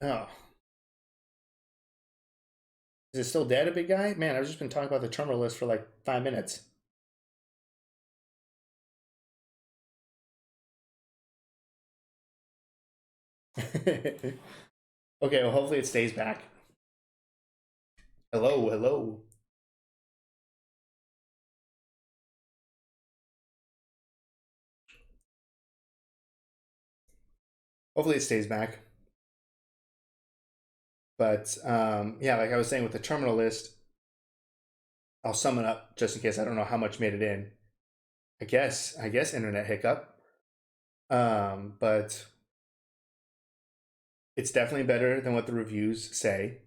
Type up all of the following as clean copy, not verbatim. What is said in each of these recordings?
Oh, is it still dead, a big guy? Man, I've just been talking about the terminal list for like 5 minutes. Okay, well, hopefully it stays back. Hello, hello. Hopefully it stays back. But yeah, like I was saying with the terminal list, I'll sum it up just in case I don't know how much made it in. I guess internet hiccup. But it's definitely better than what the reviews say.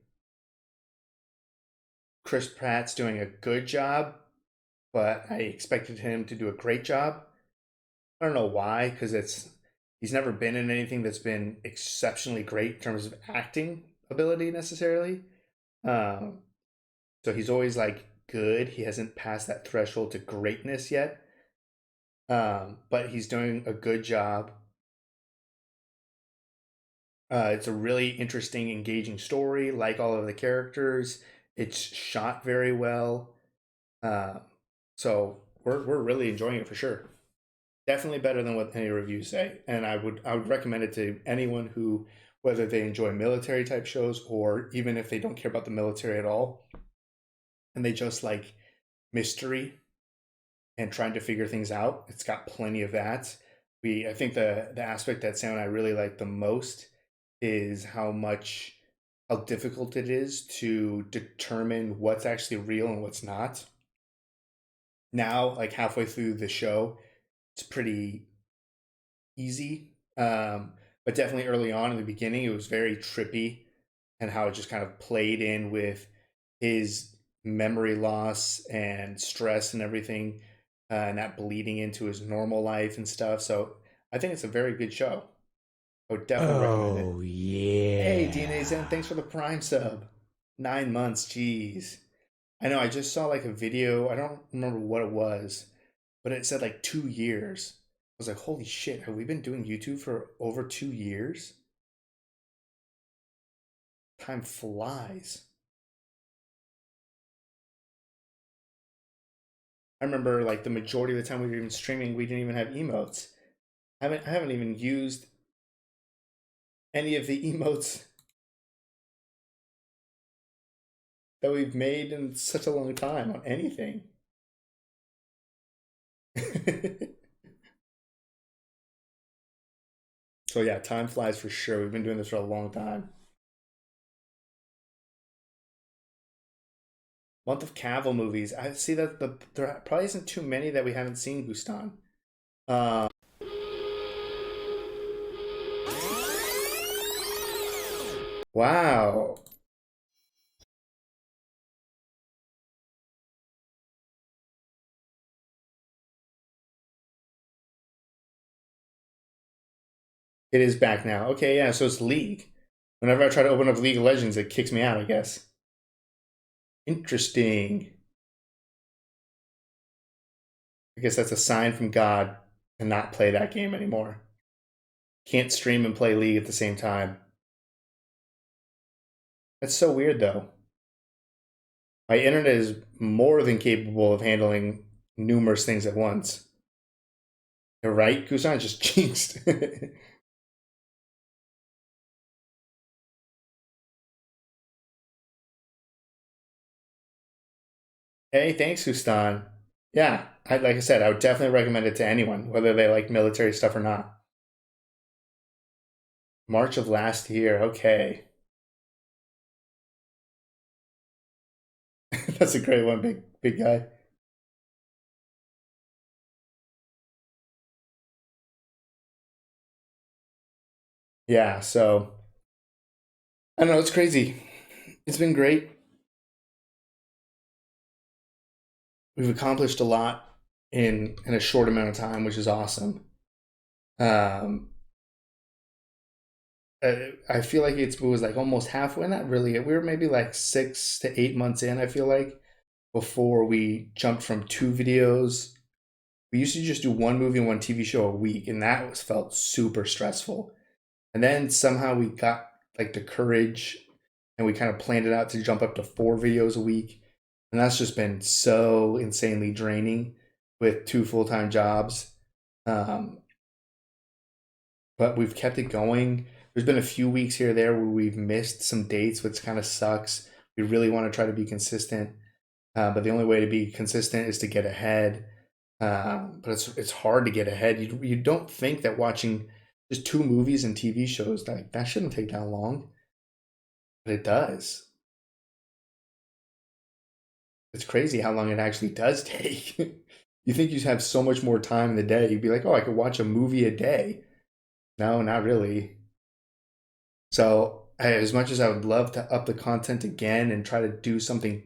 Chris Pratt's doing a good job, but I expected him to do a great job. I don't know why, because it's he's never been in anything that's been exceptionally great in terms of acting ability necessarily. Um, so he's always like good. He hasn't passed that threshold to greatness yet. But he's doing a good job. It's a really interesting, engaging story. Like all of the characters, it's shot very well. Uh, so we're really enjoying it for sure. Definitely better than what any reviews say, and I would recommend it to anyone who, whether they enjoy military type shows or even if they don't care about the military at all, and they just like mystery and trying to figure things out. It's got plenty of that. I think the aspect that Sam and I really like the most is how difficult it is to determine what's actually real and what's not. Now, like halfway through the show, it's pretty easy. But definitely early on in the beginning, it was very trippy and how it just kind of played in with his memory loss and stress and everything, and that bleeding into his normal life and stuff. So I think it's a very good show. I would definitely recommend it. Oh Hey, DNA Zen, yeah. thanks for the Prime sub. 9 months, jeez. I know, I just saw like a video. I don't remember what it was, but it said like 2 years. I was like, holy shit, have we been doing YouTube for over 2 years? Time flies. I remember like the majority of the time we were even streaming, we didn't even have emotes. I haven't even used any of the emotes that we've made in such a long time on anything. So yeah, time flies for sure. We've been doing this for a long time. Month of Cavill movies. I see that there probably isn't too many that we haven't seen, Gustan. Uh, wow, it is back now. Okay, yeah, so it's League. Whenever I try to open up League of Legends, it kicks me out, I guess. Interesting. I guess that's a sign from God to not play that game anymore. Can't stream and play League at the same time. That's so weird, though. My internet is more than capable of handling numerous things at once. You're right, Kusan just jinxed. Hey, thanks, Hustan. Yeah, like I said, I would definitely recommend it to anyone, whether they like military stuff or not. March of last year. Okay, that's a great one, big guy. Yeah, so I don't know. It's crazy. It's been great. We've accomplished a lot in a short amount of time, which is awesome. Um, I feel like it was like almost halfway. Not really. We were maybe like 6 to 8 months in. I feel like before we jumped from two videos. We used to just do one movie and one TV show a week, and that was felt super stressful. And then somehow we got like the courage, and we kind of planned it out to jump up to 4 videos a week, and that's just been so insanely draining with 2 full-time jobs. Um, but we've kept it going. There's been a few weeks here or there where we've missed some dates, which kind of sucks. We really want to try to be consistent, but the only way to be consistent is to get ahead. But it's hard to get ahead. You don't think that watching just 2 movies and TV shows that shouldn't take that long, but it does. It's crazy how long it actually does take. You think you have so much more time in the day. You'd be like, oh, I could watch a movie a day. No, not really. So, as much as I would love to up the content again and try to do something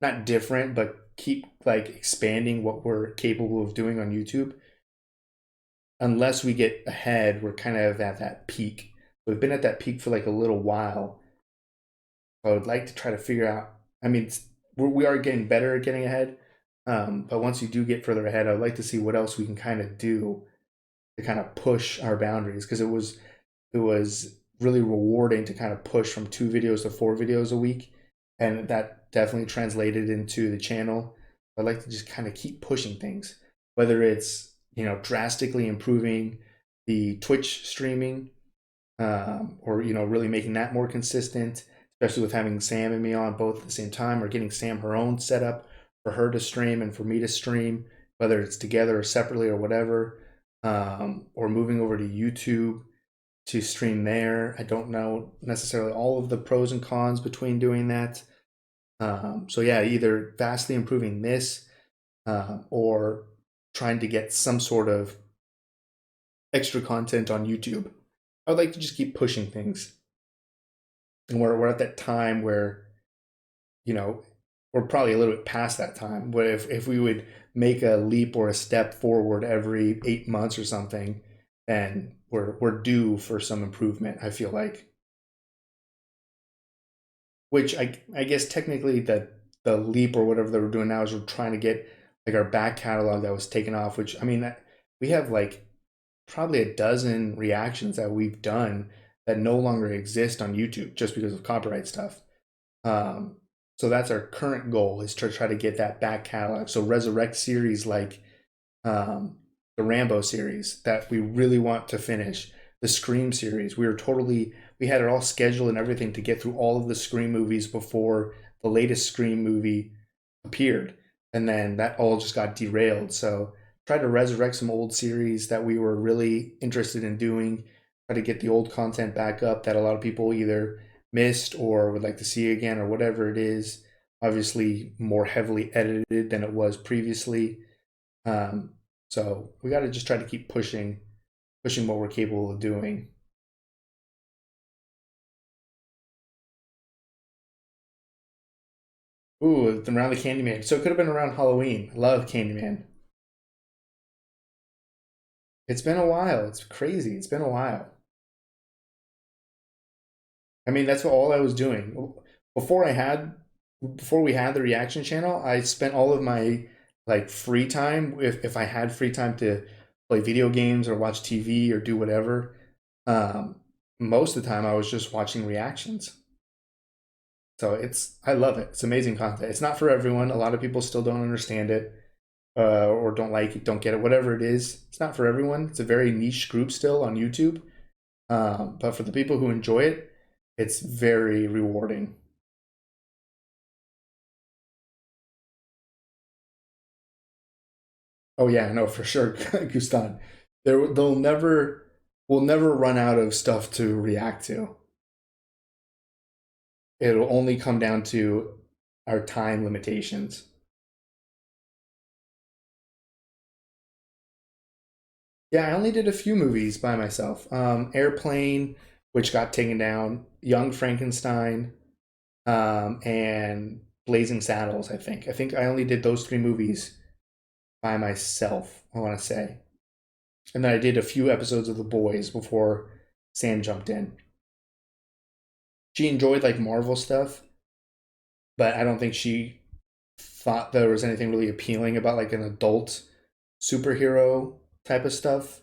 not different, but keep like expanding what we're capable of doing on YouTube, unless we get ahead, we're kind of at that peak. We've been at that peak for like a little while. I would like to try to figure out. I mean, we are getting better at getting ahead, but once you do get further ahead, I'd like to see what else we can kind of do to kind of push our boundaries, because it was really rewarding to kind of push from 2 videos to 4 videos a week, and that definitely translated into the channel. I'd like to just kind of keep pushing things, whether it's drastically improving the Twitch streaming, or really making that more consistent, especially with having Sam and me on both at the same time, or getting Sam her own setup for her to stream and for me to stream, whether it's together or separately or whatever, or moving over to YouTube to stream there. I don't know necessarily all of the pros and cons between doing that. So yeah, either vastly improving this, or trying to get some sort of extra content on YouTube. I would like to just keep pushing things. And we're at that time where, you know, we're probably a little bit past that time. But if we would make a leap or a step forward every 8 months or something, then we're due for some improvement, I feel like. Which I guess technically the leap or whatever that we're doing now is we're trying to get like our back catalog that was taken off, which I mean we have like probably a dozen reactions that we've done that no longer exist on YouTube just because of copyright stuff. Um, so that's our current goal, is to try to get that back catalog. So resurrect series like, um, the Rambo series that we really want to finish. The Scream series, we had it all scheduled and everything to get through all of the Scream movies before the latest Scream movie appeared, and then that all just got derailed. So try to resurrect some old series that we were really interested in doing. Try to get the old content back up that a lot of people either missed or would like to see again, or whatever it is. Obviously, more heavily edited than it was previously. Um, so we got to just try to keep pushing what we're capable of doing. Ooh, around the Candyman. So it could have been around Halloween. Love Candyman. It's been a while. It's crazy. It's been a while. I mean, that's what all I was doing before I had before we had the reaction channel. I spent all of my like free time, if I had free time to play video games or watch TV or do whatever. Um, Most of the time, I was just watching reactions. So I love it. It's amazing content. It's not for everyone. A lot of people still don't understand it, or don't like it, don't get it, whatever it is. It's not for everyone. It's a very niche group still on YouTube. But for the people who enjoy it, it's very rewarding. Oh yeah, no, for sure, Gustan. They'll never, we'll never run out of stuff to react to. It'll only come down to our time limitations. Yeah, I only did a few movies by myself. Airplane, which got taken down, Young Frankenstein, and Blazing Saddles, I think. I think I only did those 3 movies by myself, I want to say. And then I did a few episodes of The Boys before Sam jumped in. She enjoyed like Marvel stuff, but I don't think she thought there was anything really appealing about like an adult superhero type of stuff.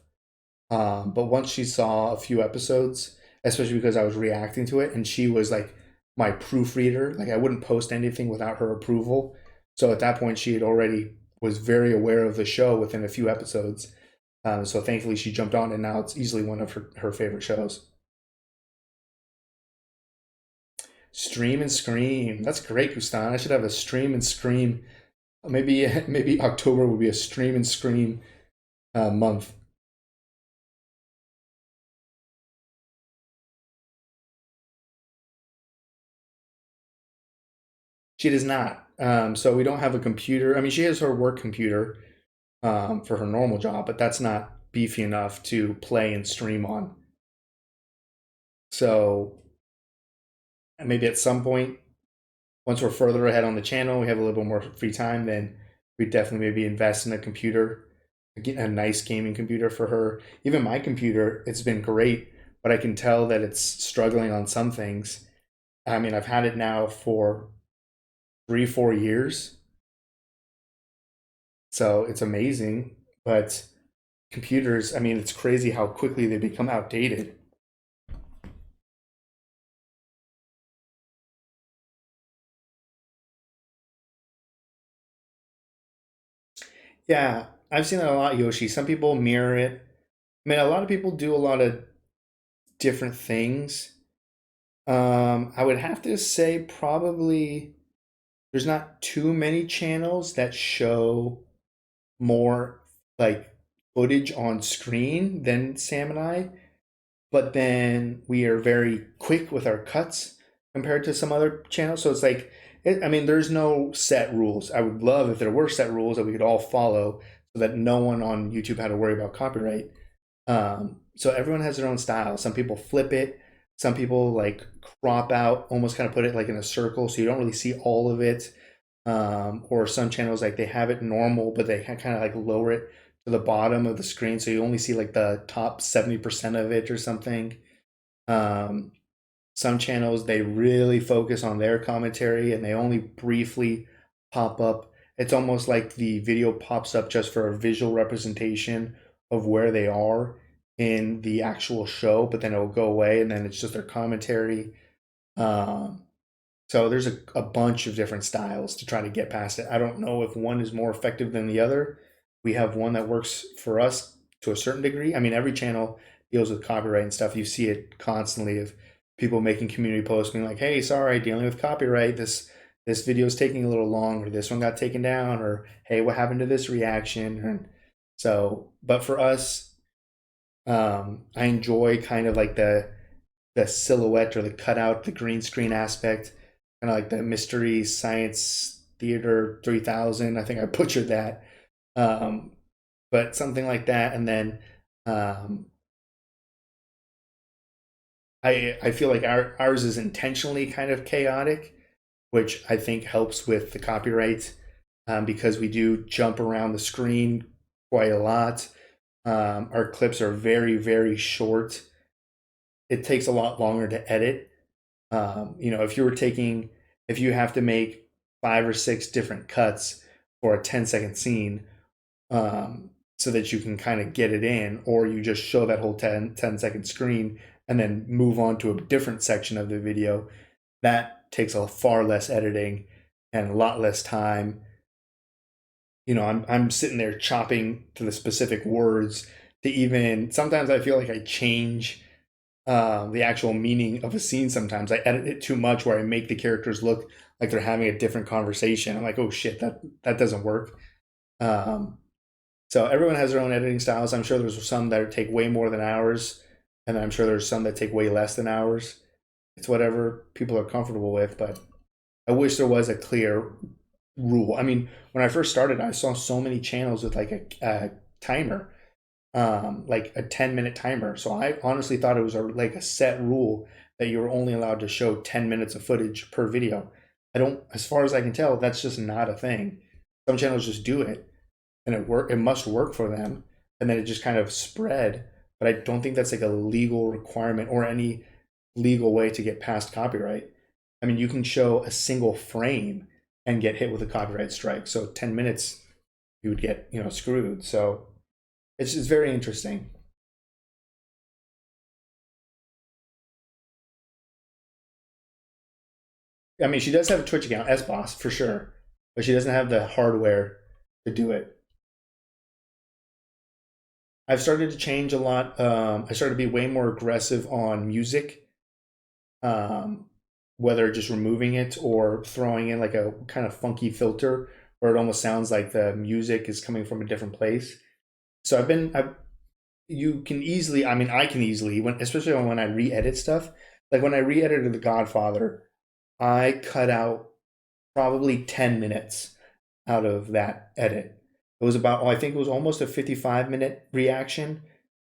But once she saw a few episodes, especially because I was reacting to it, and she was like my proofreader. Like I wouldn't post anything without her approval. So at that point, she had already was very aware of the show within a few episodes. So thankfully, she jumped on, and now it's easily one of her favorite shows. Stream and Scream. That's great, Gustan. I should have a Stream and Scream. Maybe maybe October would be a Stream and Scream month. She does not. So we don't have a computer. I mean, she has her work computer for her normal job, but that's not beefy enough to play and stream on. So maybe at some point, once we're further ahead on the channel, we have a little bit more free time, then we definitely maybe invest in a computer, get a nice gaming computer for her. Even my computer, it's been great, but I can tell that it's struggling on some things. I mean, I've had it now for 3, 4 years, so it's amazing. But computers, I mean, it's crazy how quickly they become outdated. Yeah, I've seen that a lot, Yoshi. Some people mirror it. I mean, a lot of people do a lot of different things. I would have to say probably there's not too many channels that show more like footage on screen than Sam and I, but then we are very quick with our cuts compared to some other channels. So it's like, I mean, there's no set rules. I would love if there were set rules that we could all follow so that no one on YouTube had to worry about copyright. So everyone has their own style. Some people flip it. Some people like crop out, almost kind of put it like in a circle, so you don't really see all of it. Or some channels like they have it normal, but they kind of like lower it to the bottom of the screen, so you only see like the top 70% of it or something. Um, some channels they really focus on their commentary and they only briefly pop up. It's almost like the video pops up just for a visual representation of where they are in the actual show, but then it'll go away and then it's just their commentary. Um, so there's a bunch of different styles to try to get past it. I don't know if one is more effective than the other. We have one that works for us to a certain degree. I mean, every channel deals with copyright and stuff. You see it constantly of people making community posts being like, "Hey, sorry, dealing with copyright. This video is taking a little long, or this one got taken down, or hey, what happened to this reaction?" And so, but for us, I enjoy kind of like the silhouette or the cutout, the green screen aspect, kind of like the Mystery Science Theater 3000. I think I butchered that. Um, but something like that. And then um, I feel like ours is intentionally kind of chaotic, which I think helps with the copyright because we do jump around the screen quite a lot. Our clips are very, very short. It takes a lot longer to edit. If you were taking, if you have to make 5 or 6 different cuts for a 10-second scene, so that you can kind of get it in, or you just show that whole 10-second screen and then move on to a different section of the video, that takes a far less editing and a lot less time. I'm sitting there chopping to the specific words to even sometimes I feel like I change the actual meaning of a scene. Sometimes I edit it too much where I make the characters look like they're having a different conversation. I'm like, oh shit, that doesn't work. Um, so everyone has their own editing styles. I'm sure there's some that take way more than hours, and I'm sure there's some that take way less than hours. It's whatever people are comfortable with, but I wish there was a clear rule. I mean, when I first started, I saw so many channels with like a timer, like a 10-minute timer. So I honestly thought it was like a set rule that you were only allowed to show 10 minutes of footage per video. I don't, as far as I can tell, that's just not a thing. Some channels just do it and it must work for them. And then it just kind of spread. But I don't think that's like a legal requirement or any legal way to get past copyright. I mean, you can show a single frame and get hit with a copyright strike. So 10 minutes, you would get, screwed. So it's very interesting. I mean, she does have a Twitch account, S Boss for sure, but she doesn't have the hardware to do it. I've started to change a lot. I started to be way more aggressive on music, um, whether just removing it or throwing in like a kind of funky filter where it almost sounds like the music is coming from a different place. So you can easily, I mean, I can easily, especially when I re-edit stuff, like when I re-edited The Godfather, I cut out probably 10 minutes out of that edit. It was about, oh, I think it was almost a 55-minute reaction.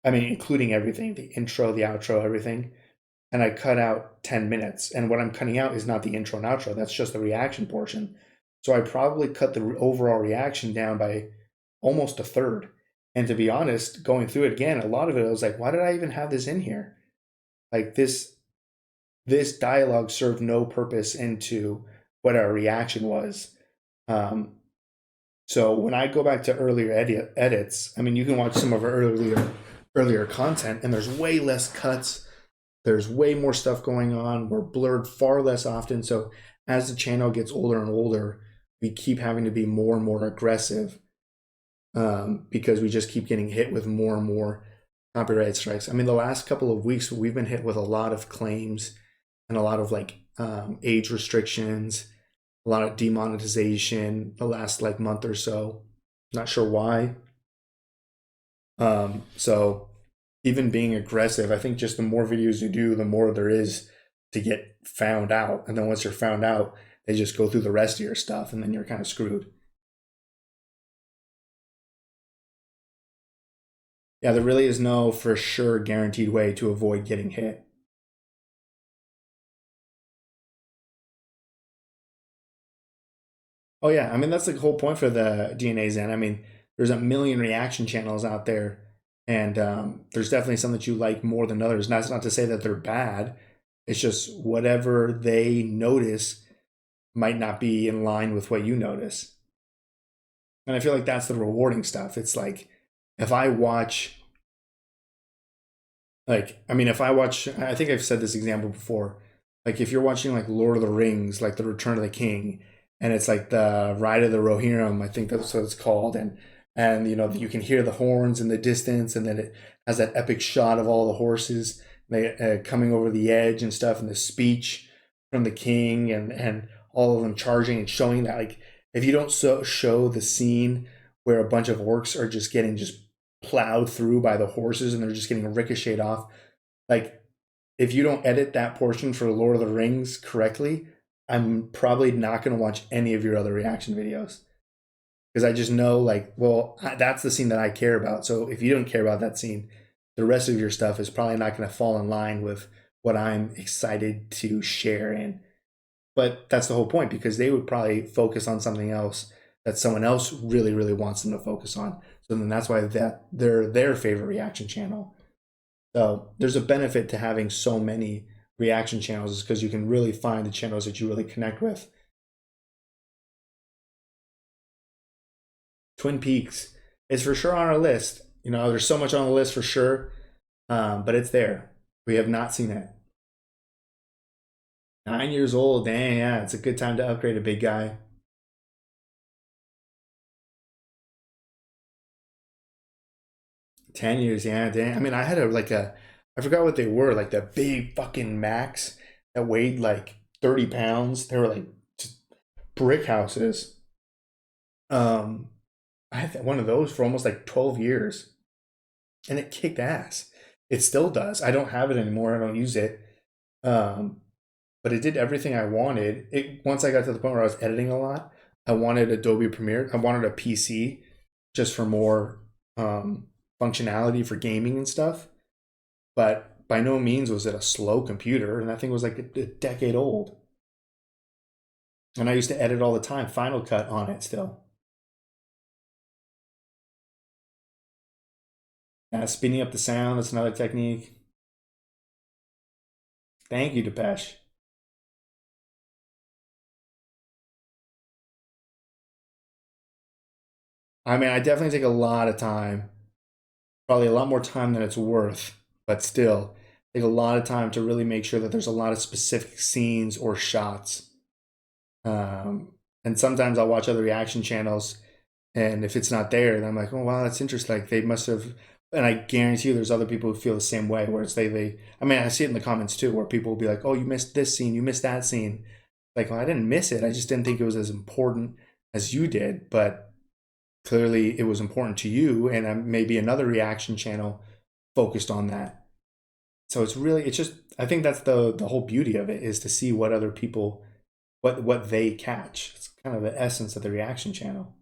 I mean, including everything, the intro, the outro, everything. And I cut out 10 minutes. And what I'm cutting out is not the intro and outro, that's just the reaction portion. So I probably cut the overall reaction down by almost a third. And to be honest, going through it again, a lot of it I was like, why did I even have this in here? Like this dialogue served no purpose into what our reaction was. Um, so when I go back to earlier edits, I mean, you can watch some of our earlier content, and there's way less cuts. There's way more stuff going on. We're blurred far less often. So as the channel gets older and older, we keep having to be more and more aggressive, because we just keep getting hit with more and more copyright strikes. I mean, the last couple of weeks, we've been hit with a lot of claims and a lot of like age restrictions, a lot of demonetization the last like month or so. Not sure why. So even being aggressive, I think just the more videos you do, the more there is to get found out. And then once you're found out, they just go through the rest of your stuff, and then you're kind of screwed. Yeah, there really is no for sure guaranteed way to avoid getting hit. Oh yeah, I mean that's the whole point for the DNA Zen. I mean, there's a million reaction channels out there, and there's definitely some that you like more than others. And that's not to say that they're bad. It's just whatever they notice might not be in line with what you notice. And I feel like that's the rewarding stuff. It's like if I watch, like, I mean, if I watch, I think I've said this example before. Like, if you're watching like Lord of the Rings, like The Return of the King, and it's like the Ride of the Rohirrim, I think that's what it's called, and you know you can hear the horns in the distance, and then it has that epic shot of all the horses they coming over the edge and stuff, and the speech from the king, and all of them charging and showing that like if you don't show the scene where a bunch of orcs are just getting just plowed through by the horses and they're just getting ricocheted off. Like, if you don't edit that portion for Lord of the Rings correctly, I'm probably not going to watch any of your other reaction videos because I just know, like, well, that's the scene that I care about. So if you don't care about that scene, the rest of your stuff is probably not going to fall in line with what I'm excited to share in. But that's the whole point because they would probably focus on something else that someone else really, really wants them to focus on. So then that's why they're their favorite reaction channel. So there's a benefit to having so many reaction channels is because you can really find the channels that you really connect with. Twin Peaks is for sure on our list. You know, there's so much on the list for sure, but it's there. We have not seen it. 9 years old, dang, yeah, it's a good time to upgrade a big guy. 10 years, yeah, dang. I mean, I had I forgot what they were, like the big fucking Macs that weighed like 30 pounds. They were like just brick houses. Um, I had one of those for almost like 12 years, and it kicked ass. It still does. I don't have it anymore. I don't use it. Um, but it did everything I wanted. It once I got to the point where I was editing a lot, I wanted Adobe Premiere. I wanted a PC just for more functionality for gaming and stuff. But by no means was it a slow computer, and that thing was like a decade old. And I used to edit all the time, Final Cut on it still. Speeding up the sound, that's another technique. Thank you, Depeche. I mean, I definitely take a lot of time, probably a lot more time than it's worth, but still take a lot of time to really make sure that there's a lot of specific scenes or shots. Um, and sometimes I'll watch other reaction channels, and if it's not there, then I'm like, oh wow, that's interesting. Like they must have. And I guarantee you, there's other people who feel the same way. Where it's they. I mean, I see it in the comments too, where people will be like, "Oh, you missed this scene. You missed that scene." Like, well, I didn't miss it. I just didn't think it was as important as you did. But clearly, it was important to you, and maybe another reaction channel focused on that. So it's really, it's just. I think that's the whole beauty of it, is to see what other people, what they catch. It's kind of the essence of the reaction channel.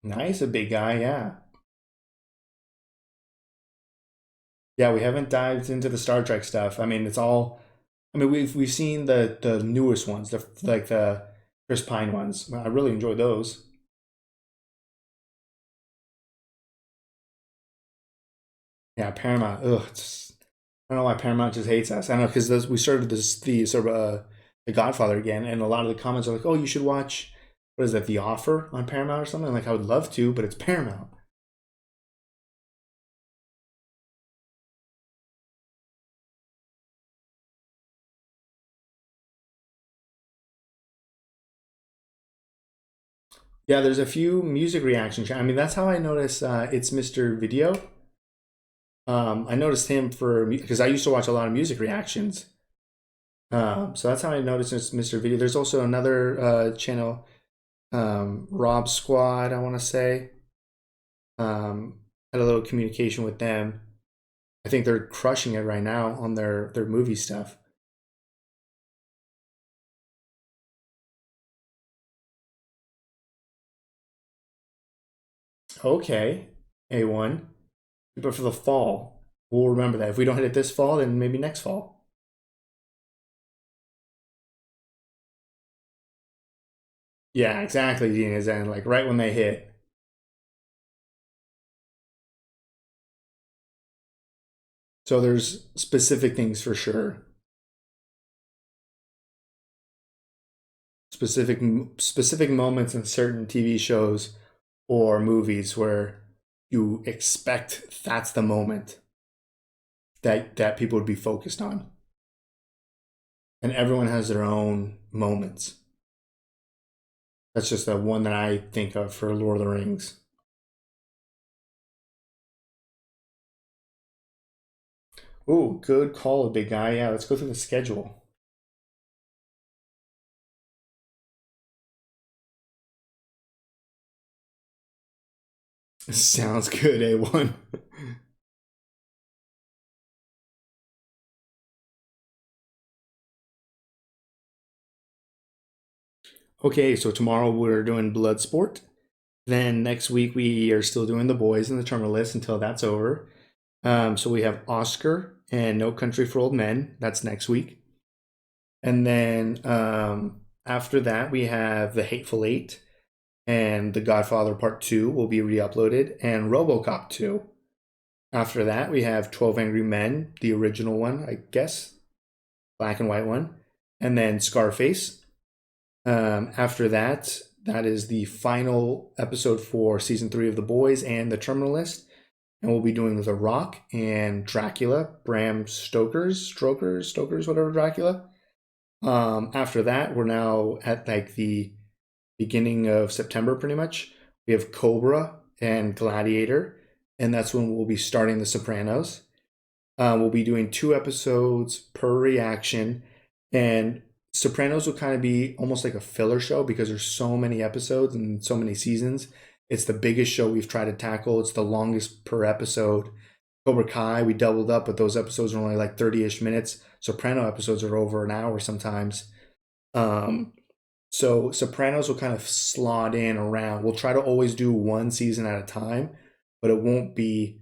Nice, a big guy, yeah. Yeah, we haven't dived into the Star Trek stuff. I mean, it's all. I mean, we've seen the newest ones, the like the Chris Pine ones. I really enjoyed those. Yeah, Paramount. Ugh, I don't know why Paramount just hates us. I don't know because we started this the sort of the Godfather again, and a lot of the comments are like, "Oh, you should watch what is that, The Offer on Paramount or something?" Like I would love to, but it's Paramount. Yeah, there's a few music reaction. I mean, that's how I notice it's Mr. Video. I noticed him for because I used to watch a lot of music reactions. So that's how I noticed it's Mr. Video. There's also another channel, Rob Squad, I want to say. Um, had a little communication with them. I think they're crushing it right now on their movie stuff. Okay, A1. But for the fall, we'll remember that. If we don't hit it this fall, then maybe next fall. Yeah, exactly, Dean. Is and like right when they hit. So there's specific things for sure. Specific specific moments in certain TV shows or movies where you expect that's the moment that people would be focused on, and everyone has their own moments. That's just the one that I think of for Lord of the Rings. Oh, good call, big guy. Yeah, let's go through the schedule. Sounds good, A1. Okay, so tomorrow we're doing Bloodsport. Then next week we are still doing The Boys and the Terminal List until that's over. So we have Oscar and No Country for Old Men. That's next week. And then after that, we have The Hateful Eight and The Godfather Part 2 will be re uploaded, and Robocop 2. After that, we have 12 Angry Men, the original one, I guess, black and white one, and then Scarface. After that, that is the final episode for season 3 of The Boys and The Terminal List. And we'll be doing The Rock and Dracula, Bram Stoker's, whatever, Dracula. After that, we're now at like the beginning of September, pretty much. We have Cobra and Gladiator, and that's when we'll be starting The Sopranos. We'll be doing 2 episodes per reaction, and Sopranos will kind of be almost like a filler show because there's so many episodes and so many seasons. It's the biggest show we've tried to tackle. It's the longest per episode. Cobra Kai, we doubled up, but those episodes are only like 30-ish minutes. Soprano episodes are over an hour sometimes. Um, so Sopranos will kind of slot in around. We'll try to always do one season at a time, but it won't be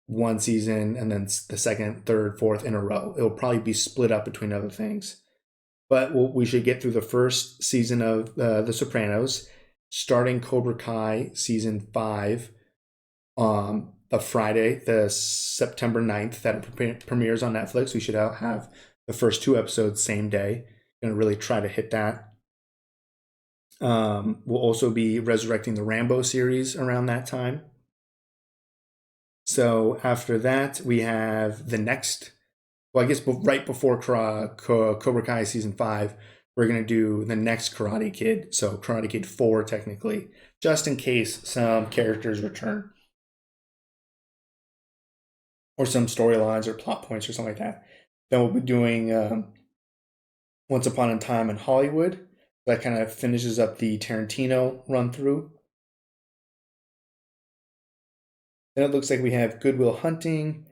one season and then the second, third, fourth in a row. It'll probably be split up between other things. But we should get through the first season of The Sopranos, starting Cobra Kai season 5 a Friday, the September 9th, that premieres on Netflix. We should have the first 2 episodes same day. Gonna really try to hit that. We'll also be resurrecting the Rambo series around that time. So after that, we have the next well, I guess right before Cobra Kai season 5, we're gonna do the next Karate Kid, so Karate Kid 4 technically, just in case some characters return or some storylines or plot points or something like that. Then we'll be doing Once Upon a Time in Hollywood. That kind of finishes up the Tarantino run through. Then it looks like we have Goodwill Hunting,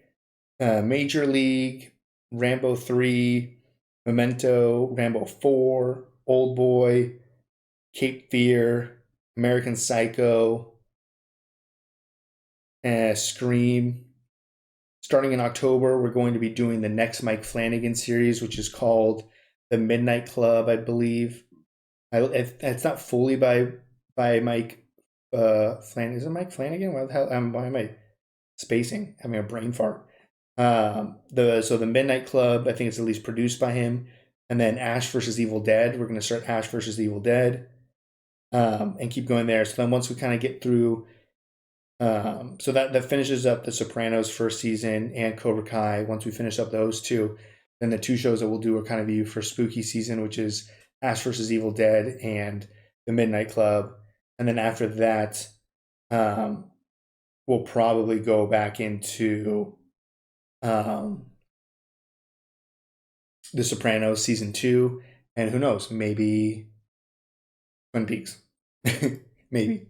Major League, Rambo 3, Memento, Rambo 4, Old Boy, Cape Fear, American Psycho, Scream. Starting in October, we're going to be doing the next Mike Flanagan series, which is called The Midnight Club, I believe. It's not fully by Mike Flanagan. Is it Mike Flanagan? Why the hell? Why am I spacing? Having a brain fart. The Midnight Club, I think it's at least produced by him, and then Ash versus Evil Dead. We're going to start Ash versus Evil Dead, and keep going there. So then once we kind of get through, so that finishes up the Sopranos first season and Cobra Kai. Once we finish up those two, then the two shows that we'll do are kind of you for spooky season, which is Ash versus Evil Dead and the Midnight Club, and then after that, um, we'll probably go back into um, The Sopranos season 2, and who knows, maybe Twin Peaks, maybe.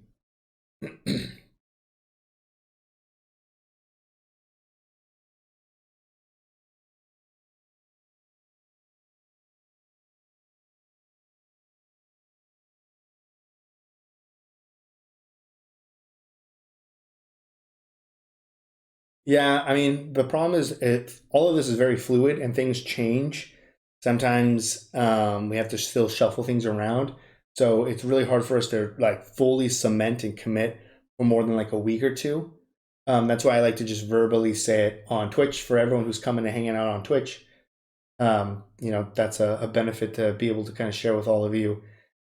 Yeah, I mean, the problem is all of this is very fluid and things change. Sometimes we have to still shuffle things around. So it's really hard for us to like fully cement and commit for more than like a week or two. That's why I like to just verbally say it on Twitch for everyone who's coming and hanging out on Twitch. That's a benefit to be able to kind of share with all of you.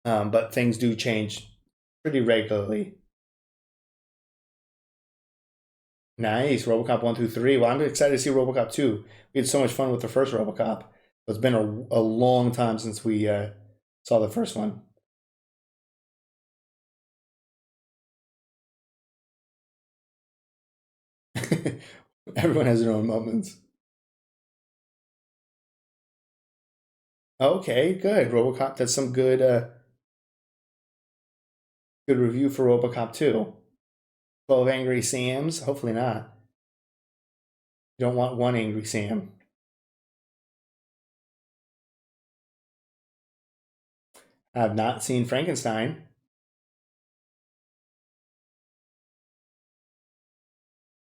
But things do change pretty regularly. Nice. RoboCop 1 through 3. Well, I'm excited to see RoboCop 2. We had so much fun with the first RoboCop. It's been a long time since we saw the first one. Everyone has their own moments. Okay, good. RoboCop, that's some good review for RoboCop 2. 12 Angry Sams? Hopefully not. You don't want one Angry Sam. I've not seen Frankenstein.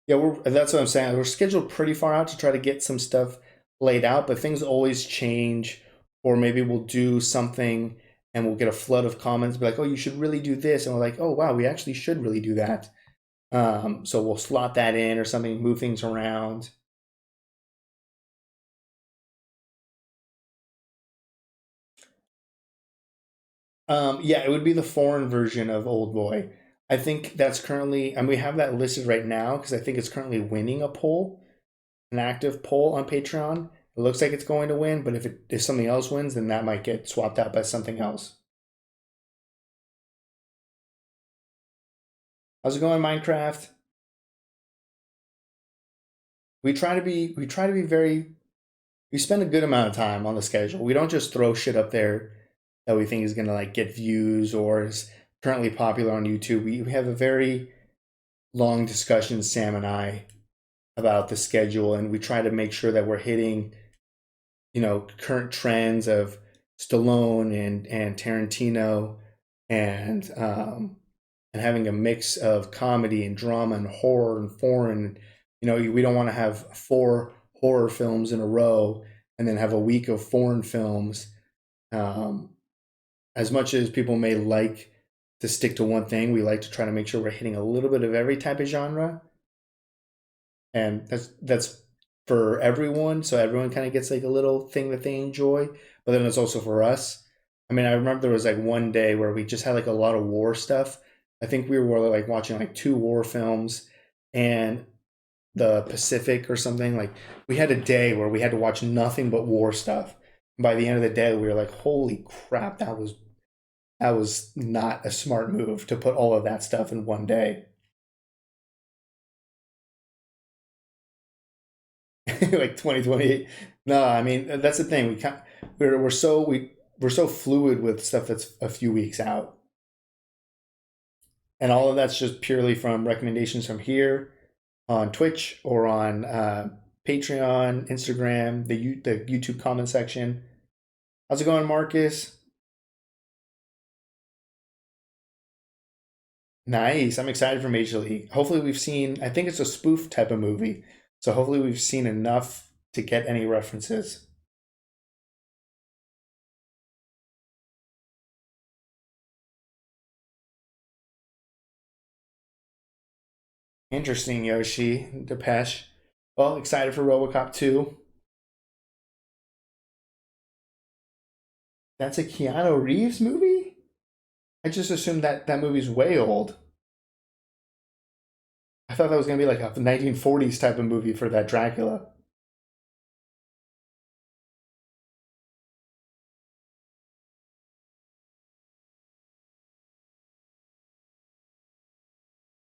Yeah, that's what I'm saying. We're scheduled pretty far out to try to get some stuff laid out, but things always change, or maybe we'll do something and we'll get a flood of comments, be like, "Oh, you should really do this," and we're like, "Oh, wow, we actually should really do that." So we'll slot that in or something, move things around. Yeah, it would be the foreign version of Old Boy. I think that's currently, and we have that listed right now because I think it's currently winning a poll, an active poll on Patreon. It looks like it's going to win, but if something else wins, then that might get swapped out by something else. How's it going, Minecraft? We try to be very we spend a good amount of time on the schedule. We don't just throw shit up there that we think is gonna like get views or is currently popular on YouTube. We have a very long discussion, Sam and I, about the schedule, and we try to make sure that we're hitting current trends of Stallone and Tarantino and and having a mix of comedy and drama and horror and foreign. We don't want to have 4 horror films in a row and then have a week of foreign films. Um, as much as people may like to stick to one thing, we like to try to make sure we're hitting a little bit of every type of genre, and that's for everyone. So everyone kind of gets like a little thing that they enjoy, but then it's also for us. I mean, I remember there was like one day where we just had like a lot of war stuff. I think we were like watching like 2 war films, and the Pacific or something. Like we had a day where we had to watch nothing but war stuff. By the end of the day, we were like, "Holy crap, that was not a smart move to put all of that stuff in one day." Like 2028. No, I mean that's the thing. We're so fluid with stuff that's a few weeks out, and all of that's just purely from recommendations from here on Twitch or on Patreon, Instagram, the YouTube comment section. How's it going, Marcus? Nice. I'm excited for Major League. Hopefully, we've seen. I think it's a spoof type of movie, so hopefully, we've seen enough to get any references. Interesting, Yoshi. Depeche. Well, excited for RoboCop 2. That's a Keanu Reeves movie? I just assumed that that movie's way old. I thought that was going to be like a 1940s type of movie for that Dracula.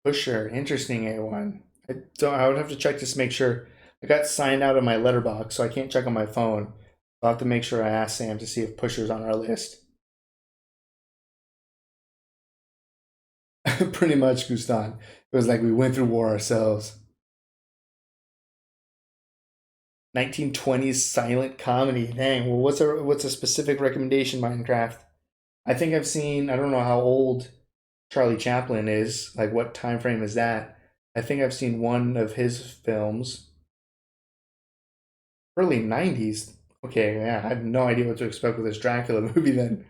Pusher, interesting A1. I would have to check just to make sure. I got signed out of my letterbox, so I can't check on my phone. I'll have to make sure I ask Sam to see if Pusher's on our list. Pretty much, Gustan. It was like we went through war ourselves. 1920s silent comedy. Dang. Well, what's a specific recommendation, Minecraft? I think I've seen. I don't know how old Charlie Chaplin is. Like, what time frame is that? I think I've seen one of his films, early 90s. Okay, yeah, I had no idea what to expect with this Dracula movie then.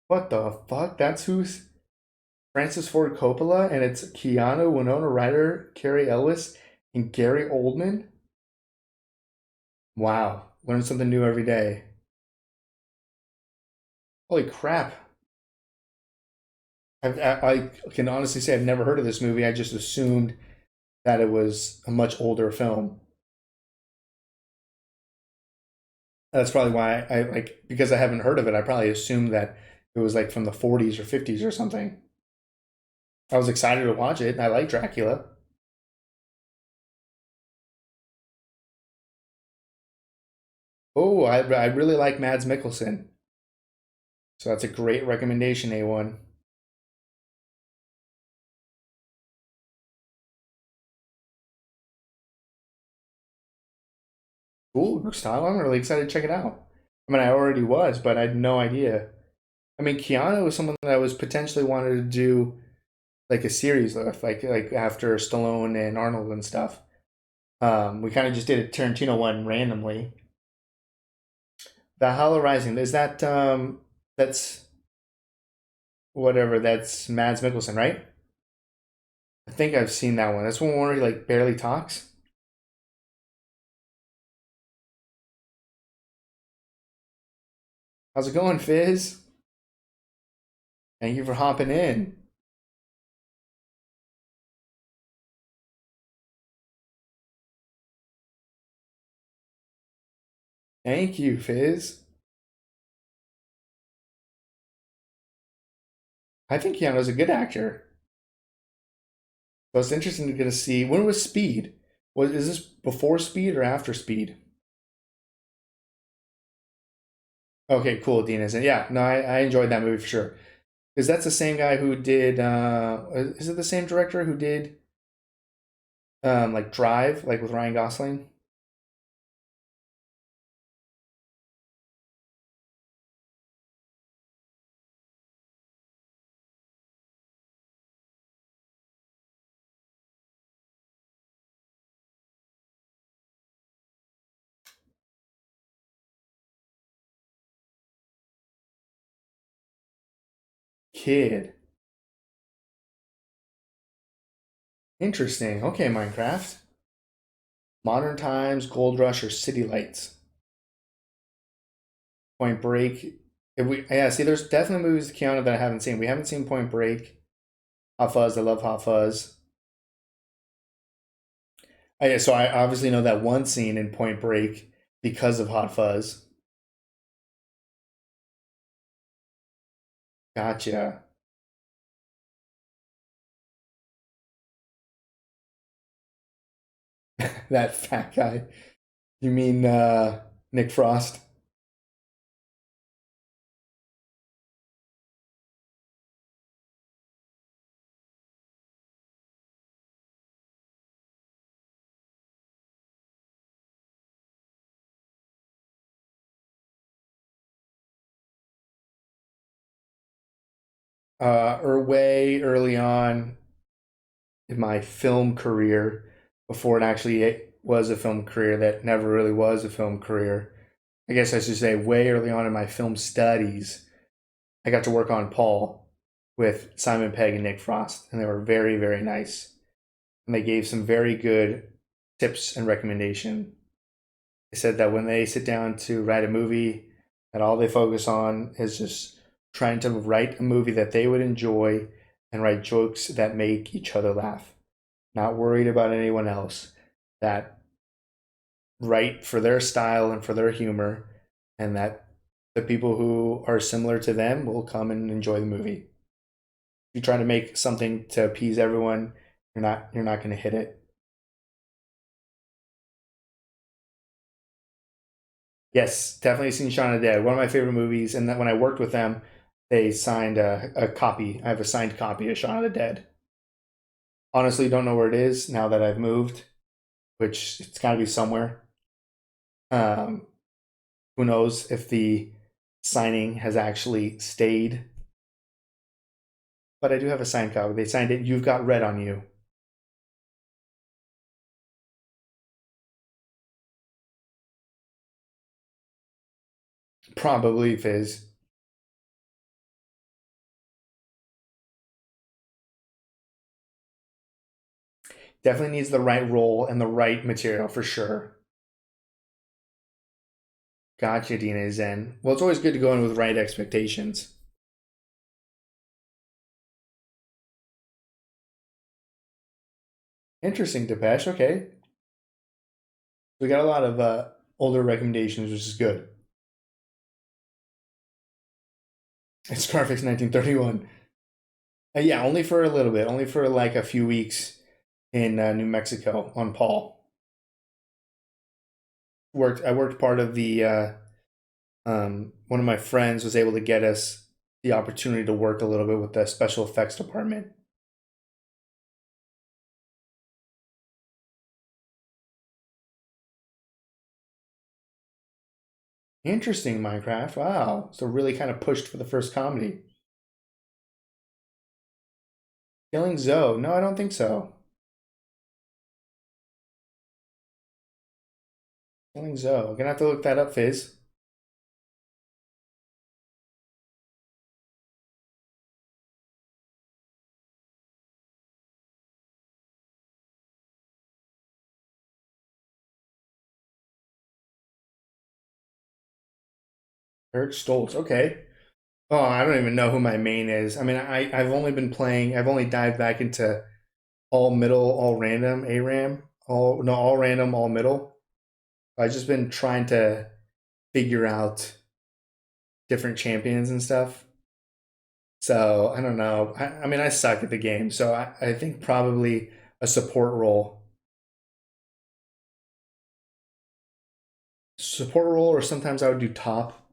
What the fuck? That's who's Francis Ford Coppola, and it's Keanu, Winona Ryder, Carrie Ellis, and Gary Oldman. Wow, learn something new every day. Holy crap! I can honestly say I've never heard of this movie. I just assumed that it was a much older film. That's probably why I like because I haven't heard of it. I probably assumed that it was like from the 40s or 50s or something. I was excited to watch it. I like Dracula. Oh, I really like Mads Mikkelsen. So that's a great recommendation, A1. Ooh, Gustavo, I'm really excited to check it out. I mean, I already was, but I had no idea. I mean, Keanu was someone that I was potentially wanted to do like a series with, like after Stallone and Arnold and stuff. We kind of just did a Tarantino one randomly. Valhalla Rising, is that that's whatever, that's Mads Mikkelsen, right? I think I've seen that one. That's one where he like barely talks. How's it going, Fizz? Thank you for hopping in. Thank you, Fizz. I think Keanu's a good actor. So it's interesting to get to see when was Speed? Was is this before Speed or after Speed? Okay, cool, Dean is yeah, no, I enjoyed that movie for sure. Because that's the same guy who did is it the same director who did like Drive, like with Ryan Gosling? Kid. Interesting. Okay, Minecraft. Modern Times, Gold Rush, or City Lights? Point Break. Yeah, see, there's definitely movies with Keanu that I haven't seen. We haven't seen Point Break. Hot Fuzz, I love Hot Fuzz. Yeah, so I obviously know that one scene in Point Break because of Hot Fuzz. Gotcha. That fat guy. You mean Nick Frost? Or way early on in my film career, before it actually was a film career that never really was a film career. I guess I should say way early on in my film studies, I got to work on Paul with Simon Pegg and Nick Frost, and they were very, very nice. And they gave some very good tips and recommendation. They said that when they sit down to write a movie, that all they focus on is just trying to write a movie that they would enjoy and write jokes that make each other laugh. Not worried about anyone else. That write for their style and for their humor, and that the people who are similar to them will come and enjoy the movie. If you try to make something to appease everyone, you're not going to hit it. Yes, definitely seen Shaun of the Dead. One of my favorite movies. And that when I worked with them, they signed a copy. I have a signed copy of Shaun of the Dead. Honestly, don't know where it is now that I've moved, which it's got to be somewhere. Um, who knows if the signing has actually stayed? But I do have a signed copy. They signed it. You've got red on you. Probably Fizz. Definitely needs the right role and the right material for sure. Gotcha, Dina Zen. Well, it's always good to go in with right expectations. Interesting, Depeche. Okay. We got a lot of older recommendations, which is good. It's Scarface 1931. Yeah, only for a little bit, only for like a few weeks in New Mexico on Paul. I worked part of the one of my friends was able to get us the opportunity to work a little bit with the special effects department. Interesting, Minecraft. Wow. So really kind of pushed for the first comedy. Killing Zoe. No, I don't think so. Killing Zoe. I'm gonna have to look that up, Fizz. Eric Stoltz. Okay. Oh, I don't even know who my main is. I mean, I've only been playing. I've only dived back into all middle, all random, ARAM, all no, all random, all middle. I've just been trying to figure out different champions and stuff. So I don't know. I mean, I suck at the game, so I think probably a support role, or sometimes I would do top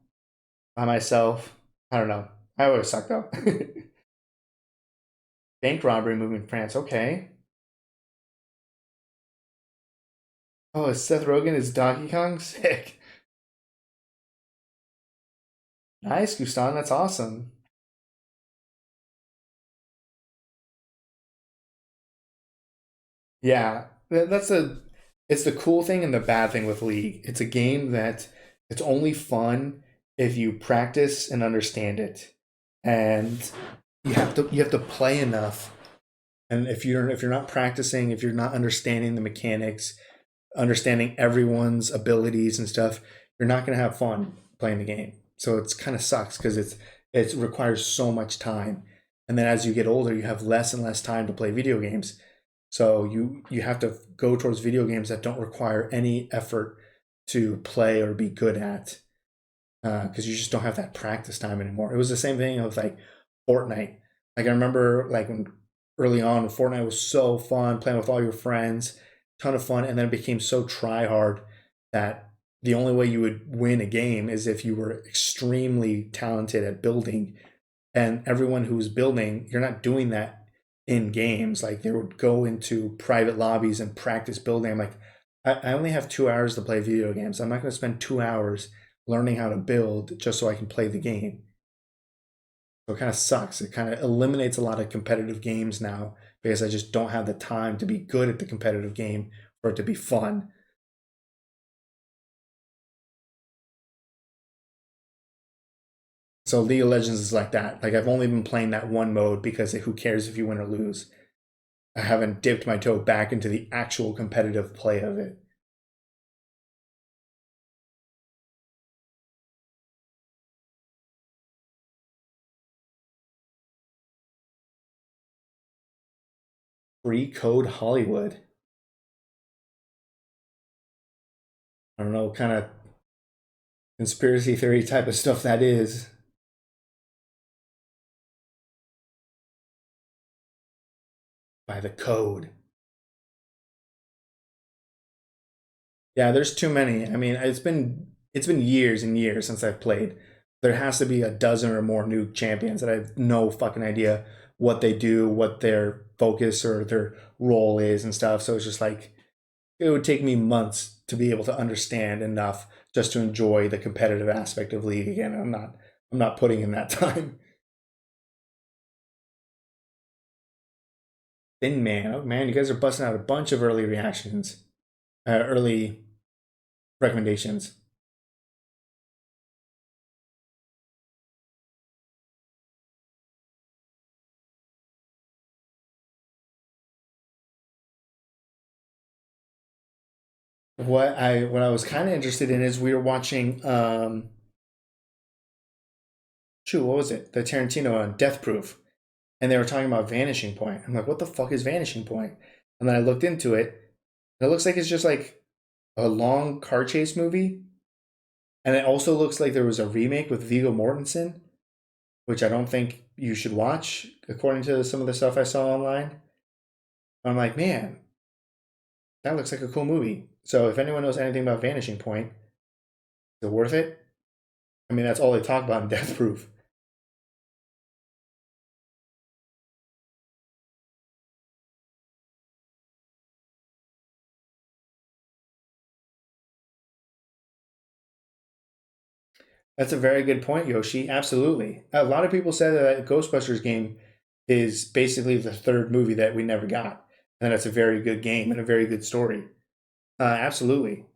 by myself. I don't know. I always suck though. Bank robbery movie in France. Okay. Oh, is Seth Rogen is Donkey Kong? Sick. Nice, Guston. That's awesome. Yeah, that's a. It's the cool thing and the bad thing with League. It's a game that it's only fun if you practice and understand it, and you have to play enough. And if you're not practicing, if you're not understanding the mechanics, understanding everyone's abilities and stuff, you're not going to have fun playing the game. So it's kind of sucks because it requires so much time. And then as you get older, you have less and less time to play video games. So you have to go towards video games that don't require any effort to play or be good at, because you just don't have that practice time anymore. It was the same thing with like Fortnite. Like I remember like when early on, Fortnite was so fun playing with all your friends, ton of fun, and then it became so try hard that the only way you would win a game is if you were extremely talented at building. And everyone who was building, you're not doing that in games. Like they would go into private lobbies and practice building. I'm like, I only have 2 hours to play video games. I'm not going to spend 2 hours learning how to build just so I can play the game. So it kind of sucks. It kind of eliminates a lot of competitive games now because I just don't have the time to be good at the competitive game for it to be fun. So League of Legends is like that. Like I've only been playing that one mode because who cares if you win or lose? I haven't dipped my toe back into the actual competitive play of it. Free Code Hollywood. I don't know what kind of conspiracy theory type of stuff that is. By the code. Yeah, there's too many. I mean, it's been years and years since I've played. There has to be a dozen or more new champions that I have no fucking idea what they do, what their focus or their role is and stuff. So it's just like it would take me months to be able to understand enough just to enjoy the competitive aspect of League again. I'm not putting in that time. Thin Man, oh man, you guys are busting out a bunch of early reactions, early recommendations. What I was kind of interested in is we were watching shoot, what was it? The Tarantino on Death Proof, and they were talking about Vanishing Point. I'm like, what the fuck is Vanishing Point? And then I looked into it. And it looks like it's just like a long car chase movie, and it also looks like there was a remake with Viggo Mortensen, which I don't think you should watch according to some of the stuff I saw online. I'm like, man, that looks like a cool movie. So if anyone knows anything about Vanishing Point, is it worth it? I mean, that's all they talk about in Death Proof. That's a very good point, Yoshi. Absolutely. A lot of people say that Ghostbusters game is basically the third movie that we never got. And that's a very good game and a very good story. Absolutely.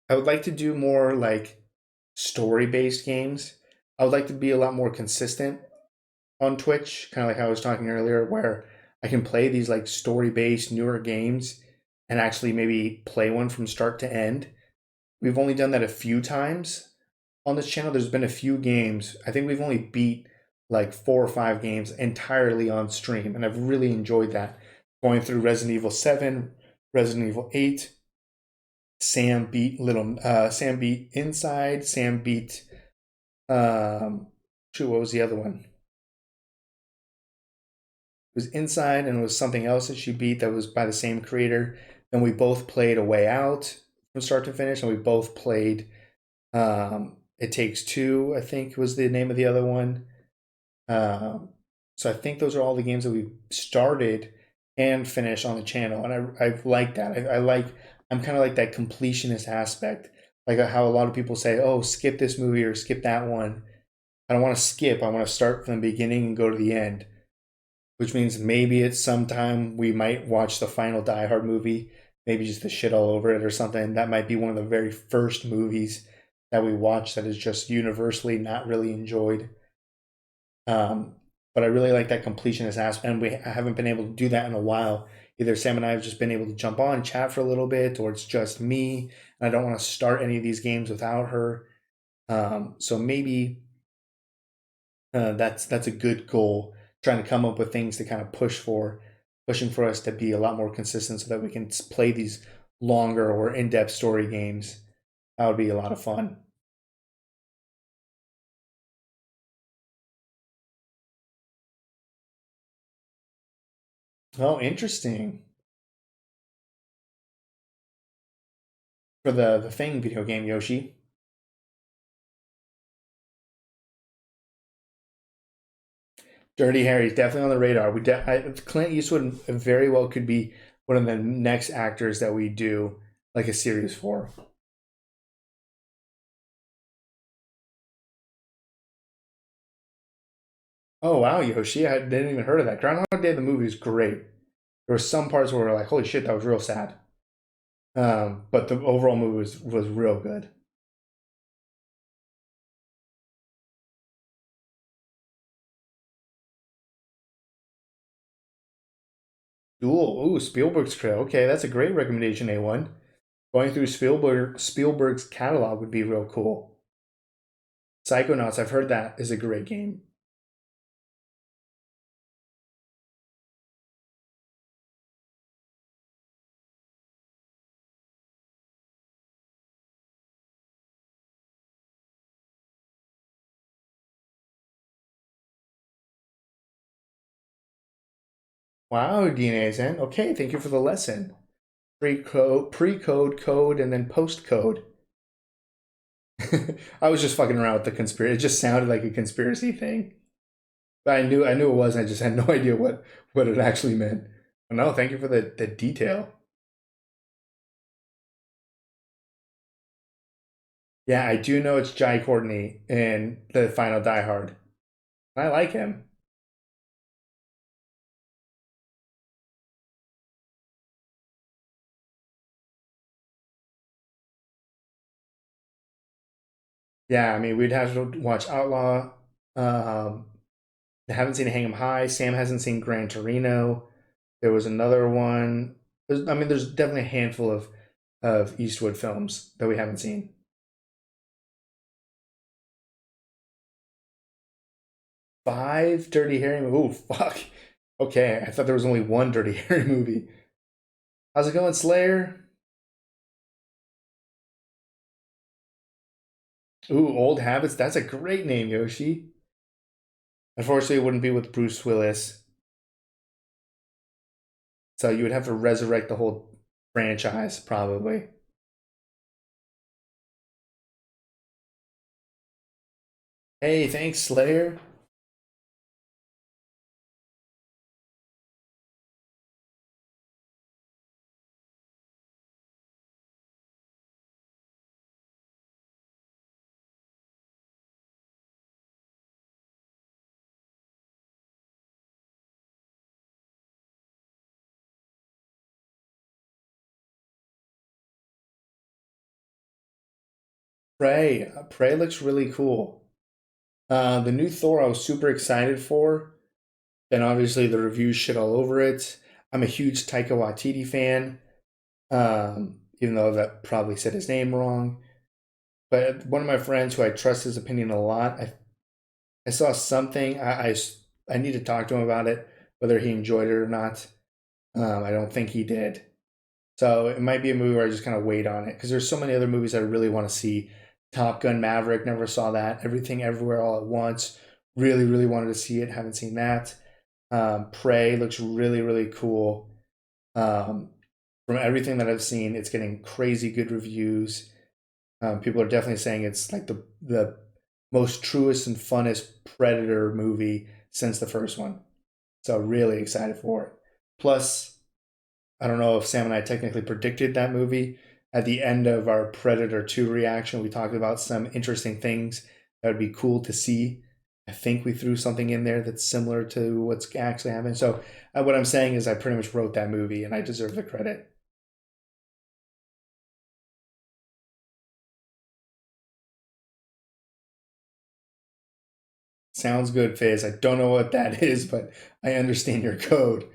I would like to do more like story based games. I would like to be a lot more consistent on Twitch, kind of like I was talking earlier, where I can play these like story based newer games and actually maybe play one from start to end. We've only done that a few times on this channel. There's been a few games. I think we've only beat like 4 or 5 games entirely on stream, and I've really enjoyed that. Going through Resident Evil 7, Resident Evil 8. Sam beat Inside. Sam beat shoot, what was the other one? It was Inside, and it was something else that she beat that was by the same creator. And we both played A Way Out from start to finish, and we both played It Takes Two, I think was the name of the other one. Um, so I think those are all the games that we started and finished on the channel, and I like that. I'm kind of like that completionist aspect, like how a lot of people say, "Oh, skip this movie or skip that one." I don't want to skip. I want to start from the beginning and go to the end, which means maybe it's sometime we might watch the final Die Hard movie, maybe just to shit all over it or something. That might be one of the very first movies that we watch that is just universally not really enjoyed. But I really like that completionist aspect, and we haven't been able to do that in a while. Either Sam and I have just been able to jump on, chat for a little bit, or it's just me, and I don't want to start any of these games without her. So maybe that's a good goal. Trying to come up with things to kind of pushing for us to be a lot more consistent, so that we can play these longer or in-depth story games. That would be a lot of fun. Oh, interesting. For the thing video game, Yoshi. Dirty Harry's definitely on the radar. Clint Eastwood very well could be one of the next actors that we do like a series for. Oh wow, Yoshi! I didn't even heard of that. Groundhog Day the movie is great. There were some parts where we're like, "Holy shit, that was real sad." But the overall movie was real good. Duel. Ooh, Spielberg's Trail. Okay, that's a great recommendation. A1. Going through Spielberg's catalog would be real cool. Psychonauts. I've heard that is a great game. Wow, DNA Zen. Okay, thank you for the lesson. Pre-code, code, and then post-code. I was just fucking around with the conspiracy. It just sounded like a conspiracy thing, but I knew it wasn't. I just had no idea what it actually meant. No, thank you for the detail. Yeah, I do know it's Jai Courtney in the final Die Hard. I like him. Yeah, I mean, we'd have to watch Outlaw. Um, I haven't seen Hang 'em High. Sam hasn't seen Gran Torino. There was another one. I mean, there's definitely a handful of Eastwood films that we haven't seen. Five Dirty Harry movies. Oh, fuck. Okay, I thought there was only one Dirty Harry movie. How's it going, Slayer? Ooh, Old Habits. That's a great name, Yoshi. Unfortunately, it wouldn't be with Bruce Willis. So you would have to resurrect the whole franchise, probably. Hey, thanks, Slayer. Prey looks really cool. The new Thor I was super excited for. Then obviously the reviews shit all over it. I'm a huge Taika Waititi fan, even though that probably said his name wrong. But one of my friends who I trust his opinion a lot, I saw something. I need to talk to him about it, whether he enjoyed it or not. I don't think he did. So it might be a movie where I just kind of wait on it because there's so many other movies I really want to see. Top Gun Maverick, never saw that. Everything Everywhere All at Once, really, really wanted to see it. Haven't seen that. Prey looks really, really cool. Um, from everything that I've seen, it's getting crazy good reviews. People are definitely saying it's like the most truest and funnest Predator movie since the first one. So really excited for it. Plus, I don't know if Sam and I technically predicted that movie. At the end of our Predator 2 reaction, we talked about some interesting things that would be cool to see. I think we threw something in there that's similar to what's actually happening. So, what I'm saying is, I pretty much wrote that movie and I deserve the credit. Sounds good, Fizz. I don't know what that is, but I understand your code.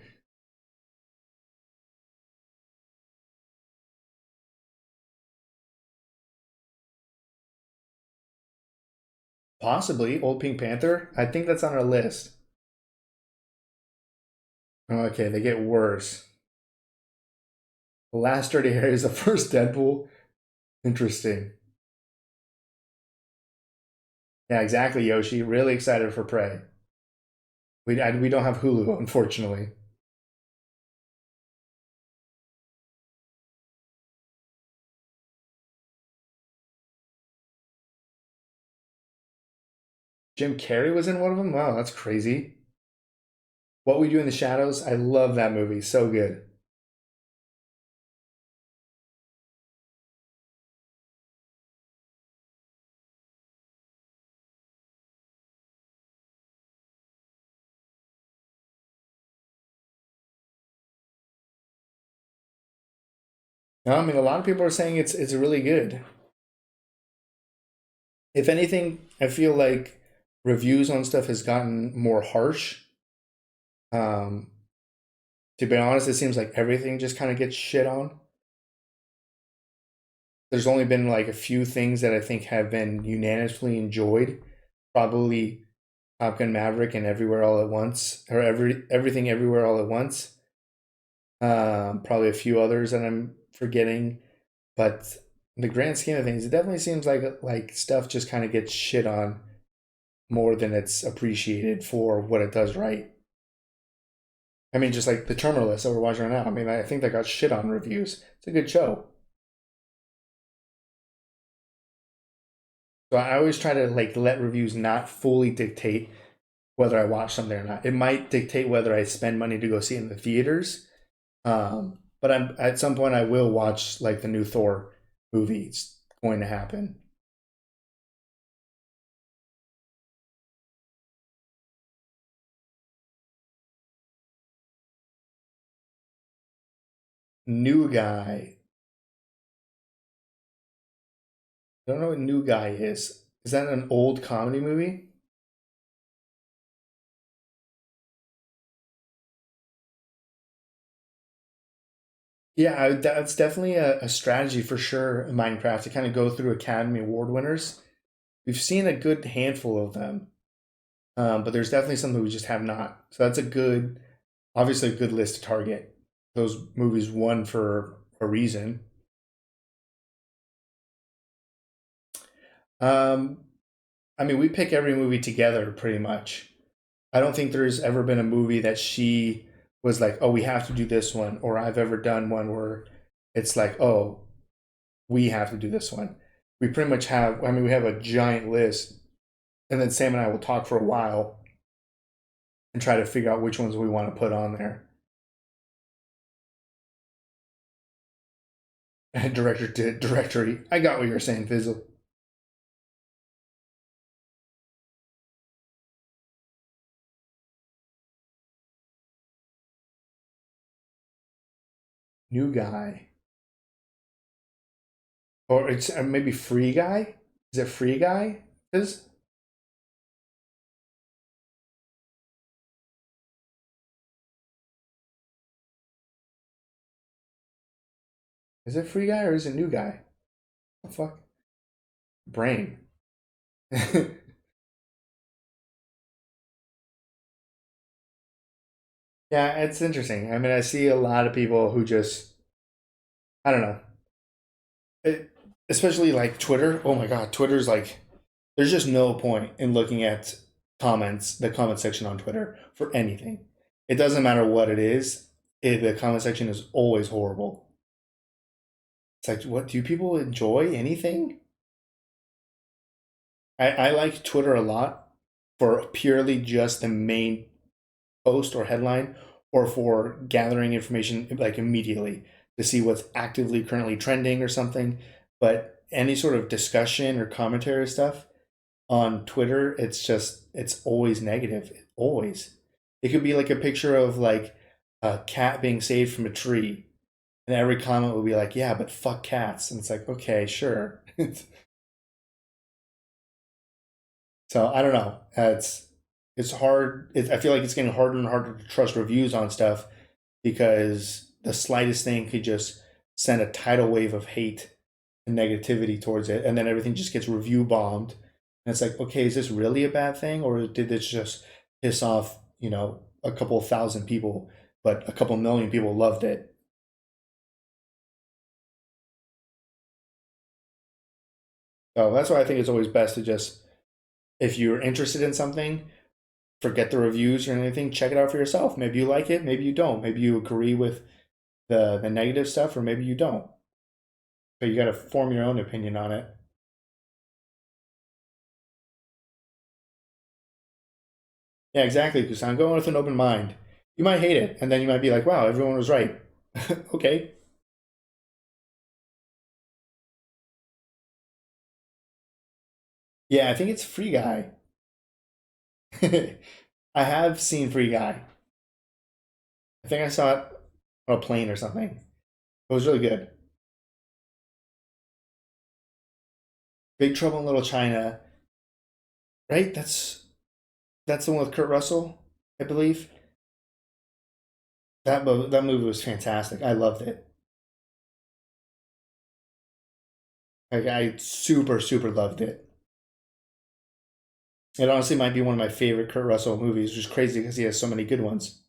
Possibly Old Pink Panther. I think that's on our list. Okay, they get worse. The last Dirty Harry is the first Deadpool. Interesting. Yeah, exactly, Yoshi. Really excited for Prey. We don't have Hulu, unfortunately. Jim Carrey was in one of them. Wow, that's crazy. What We Do in the Shadows. I love that movie. So good. No, I mean, a lot of people are saying it's really good. If anything, I feel like reviews on stuff has gotten more harsh. Um, to be honest, it seems like everything just kind of gets shit on. There's only been like a few things that I think have been unanimously enjoyed. Probably Top Gun Maverick and Everywhere All at Once, or everything Everywhere All at Once. Probably a few others that I'm forgetting, but in the grand scheme of things, it definitely seems like stuff just kind of gets shit on more than it's appreciated for what it does right. I mean, just like the Terminalist that we're watching right now. I mean, I think that got shit on reviews. It's a good show. So I always try to like let reviews not fully dictate whether I watch something or not. It might dictate whether I spend money to go see it in the theaters. But I'm at some point I will watch like the new Thor movie. It's going to happen. New Guy. I don't know what New Guy is. Is that an old comedy movie? Yeah, that's definitely a strategy for sure in Minecraft to kind of go through Academy Award winners. We've seen a good handful of them, but there's definitely some that we just have not. So that's a good, obviously a good list to target. Those movies won for a reason. Um, I mean, we pick every movie together pretty much. I don't think there's ever been a movie that she was like, "Oh, we have to do this one," or I've ever done one where it's like, "Oh, we have to do this one." We pretty much have. I mean, we have a giant list, and then Sam and I will talk for a while and try to figure out which ones we want to put on there. Director to directory. I got what you're saying, Fizzle. New guy, or it's maybe free guy. Is it free guy? Is it free guy or is it new guy? The fuck, brain. Yeah, it's interesting. I mean, I see a lot of people who just, I don't know, it, especially like Twitter. Oh my God, Twitter's like, there's just no point in looking at comments, the comment section on Twitter for anything. It doesn't matter what it is, the comment section is always horrible. It's like, what do people enjoy anything? I like Twitter a lot for purely just the main post or headline or for gathering information like immediately to see what's actively currently trending or something. But any sort of discussion or commentary stuff on Twitter, it's always negative. Always. It could be like a picture of like a cat being saved from a tree. And every comment will be like, yeah, but fuck cats. And it's like, okay, sure. So I don't know. It's it's hard. I feel like it's getting harder and harder to trust reviews on stuff because the slightest thing could just send a tidal wave of hate and negativity towards it, and then everything just gets review bombed. And it's like, okay, is this really a bad thing, or did this just piss off, a couple thousand people, but a couple million people loved it? So that's why I think it's always best to just, if you're interested in something, forget the reviews or anything, check it out for yourself. Maybe you like it, maybe you don't. Maybe you agree with the negative stuff, or maybe you don't. So you got to form your own opinion on it. Yeah, exactly. Because I'm going with an open mind. You might hate it, and then you might be like, "Wow, everyone was right." Okay. Yeah, I think it's Free Guy. I have seen Free Guy. I think I saw it on a plane or something. It was really good. Big Trouble in Little China, right? That's the one with Kurt Russell, I believe. That movie was fantastic. I loved it. Like I super super loved it. It honestly might be one of my favorite Kurt Russell movies, which is crazy because he has so many good ones.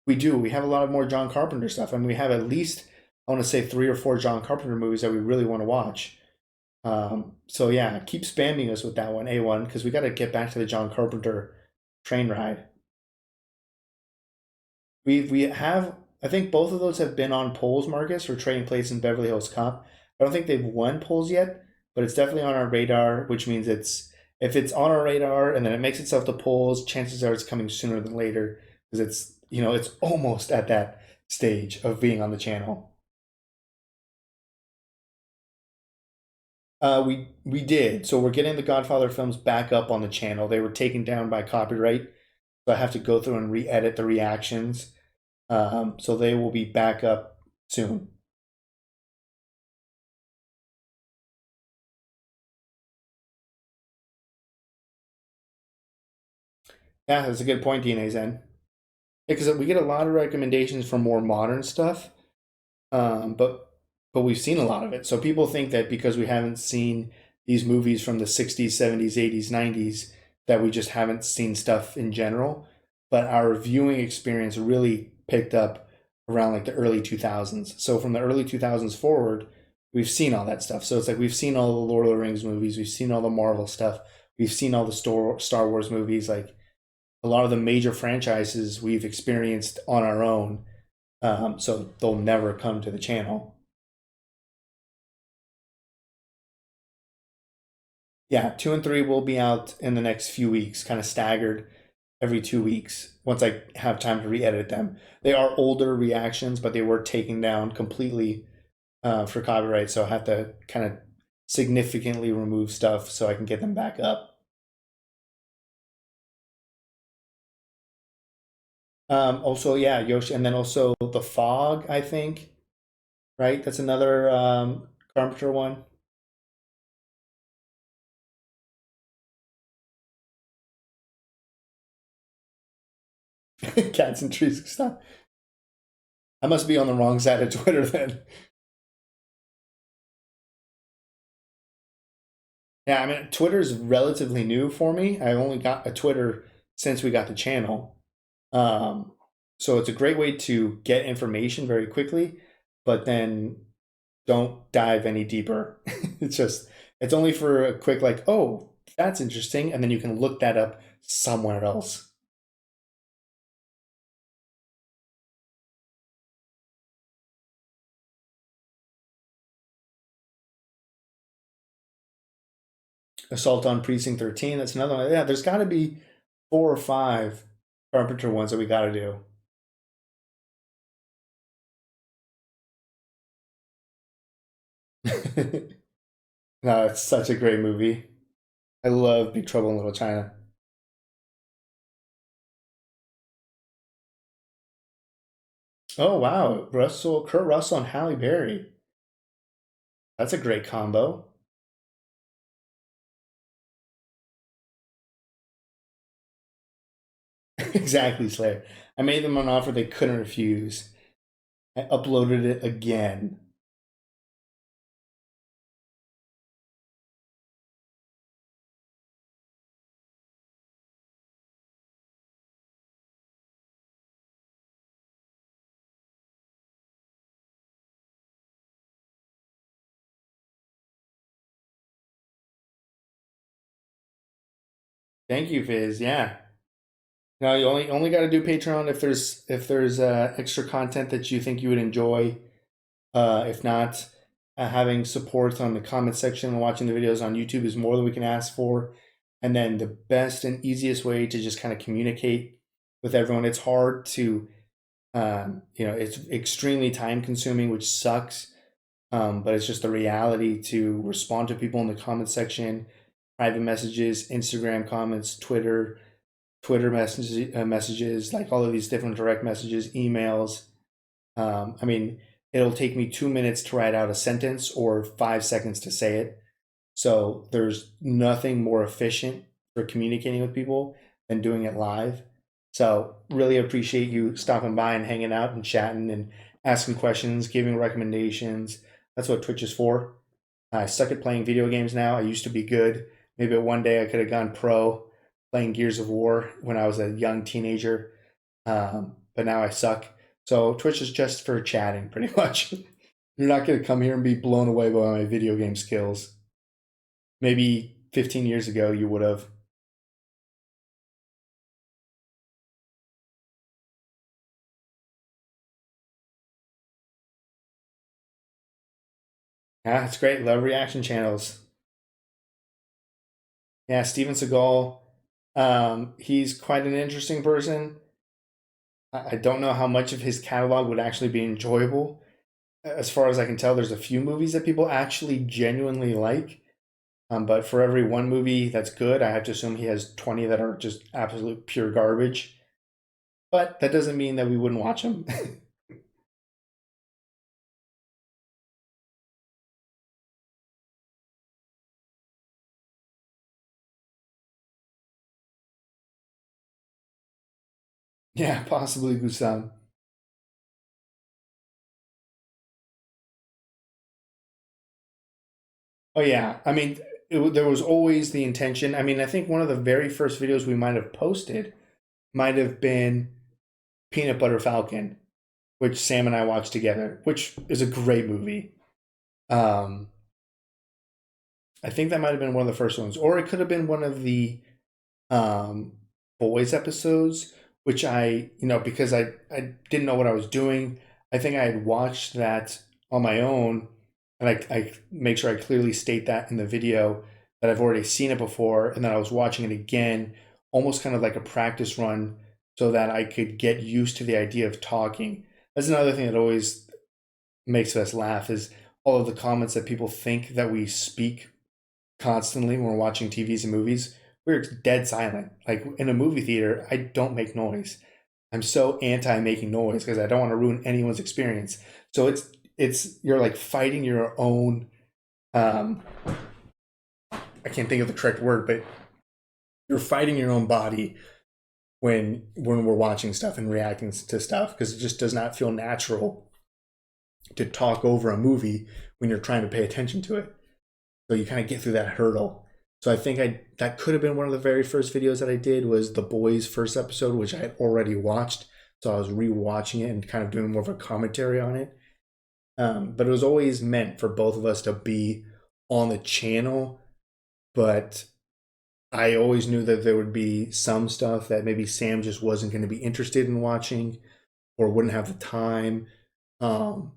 We do. We have a lot of more John Carpenter stuff. I mean, we have at least, I want to say, three or four John Carpenter movies that we really want to watch. So yeah, keep spamming us with that one, A1, because we got to get back to the John Carpenter train ride. We have, I think both of those have been on polls, Marcus, for Trading Places in Beverly Hills Cop. I don't think they've won polls yet, but it's definitely on our radar, which means it's, if it's on our radar and then it makes itself to polls, chances are it's coming sooner than later because it's almost at that stage of being on the channel. We did. So we're getting the Godfather films back up on the channel. They were taken down by copyright, so I have to go through and re-edit the reactions. So they will be back up soon. Yeah, that's a good point, DNA Zen. Because we get a lot of recommendations for more modern stuff, but we've seen a lot of it. So people think that because we haven't seen these movies from the 60s, 70s, 80s, 90s, that we just haven't seen stuff in general. But our viewing experience really picked up around like the early 2000s. So from the early 2000s forward, we've seen all that stuff. So it's like we've seen all the Lord of the Rings movies, we've seen all the Marvel stuff, we've seen all the Star Wars movies. Like a lot of the major franchises we've experienced on our own, so they'll never come to the channel. Yeah, two and three will be out in the next few weeks, kind of staggered every 2 weeks once I have time to re-edit them. They are older reactions, but they were taken down completely for copyright, so I have to kind of significantly remove stuff so I can get them back up. Also, yeah, Yoshi, and then also the Fog, I think, right? That's another Carpenter one. Cats and trees. Stop. I must be on the wrong side of Twitter then. Yeah, I mean, Twitter's relatively new for me. I only got a Twitter since we got the channel. Um, so it's a great way to get information very quickly, but then don't dive any deeper. It's only for a quick, like, oh, that's interesting. And then you can look that up somewhere else. Assault on Precinct 13. That's another one. Yeah, there's got to be four or five Carpenter ones that we got to do. No, it's such a great movie. I love Big Trouble in Little China. Oh wow, Kurt Russell, and Halle Berry. That's a great combo. Exactly, Slayer. I made them an offer they couldn't refuse. I uploaded it again. Thank you, Fizz. Yeah. No, you only got to do Patreon if there's extra content that you think you would enjoy. If not, having support on the comment section and watching the videos on YouTube is more than we can ask for. And then the best and easiest way to just kind of communicate with everyone. It's hard to, it's extremely time consuming, which sucks. But it's just the reality to respond to people in the comment section, private messages, Instagram comments, Twitter messages, like all of these different direct messages, emails. I mean, it'll take me 2 minutes to write out a sentence or 5 seconds to say it. So there's nothing more efficient for communicating with people than doing it live. So really appreciate you stopping by and hanging out and chatting and asking questions, giving recommendations. That's what Twitch is for. I suck at playing video games now. I used to be good. Maybe one day I could have gone pro playing Gears of War when I was a young teenager. But now I suck. So Twitch is just for chatting, pretty much. You're not going to come here and be blown away by my video game skills. Maybe 15 years ago you would have. Yeah, it's great. Love reaction channels. Yeah, Steven Seagal. He's quite an interesting person. I don't know how much of his catalog would actually be enjoyable. As far as I can tell, there's a few movies that people actually genuinely like. But for every one movie that's good, I have to assume he has 20 that are just absolute pure garbage. But that doesn't mean that we wouldn't watch them. Yeah, possibly Busan. Oh yeah, I mean, there was always the intention. I mean, I think one of the very first videos we might have posted might have been Peanut Butter Falcon, which Sam and I watched together, which is a great movie. Um, I think that might have been one of the first ones, or it could have been one of the um, boys episodes, which because I didn't know what I was doing. I think I had watched that on my own, and I make sure I clearly state that in the video that I've already seen it before, and then I was watching it again, almost kind of like a practice run, so that I could get used to the idea of talking. That's another thing that always makes us laugh is all of the comments that people think that we speak constantly when we're watching TVs and movies. We're dead silent. Like in a movie theater, I don't make noise. I'm so anti making noise because I don't want to ruin anyone's experience. So it's you're like fighting your own. Um, I can't think of the correct word, but you're fighting your own body when we're watching stuff and reacting to stuff because it just does not feel natural to talk over a movie when you're trying to pay attention to it. So you kind of get through that hurdle. So I think I that could have been one of the very first videos that I did was the boys' first episode, which I had already watched. So I was rewatching it and kind of doing more of a commentary on it. But it was always meant for both of us to be on the channel. But I always knew that there would be some stuff that maybe Sam just wasn't going to be interested in watching or wouldn't have the time. Um,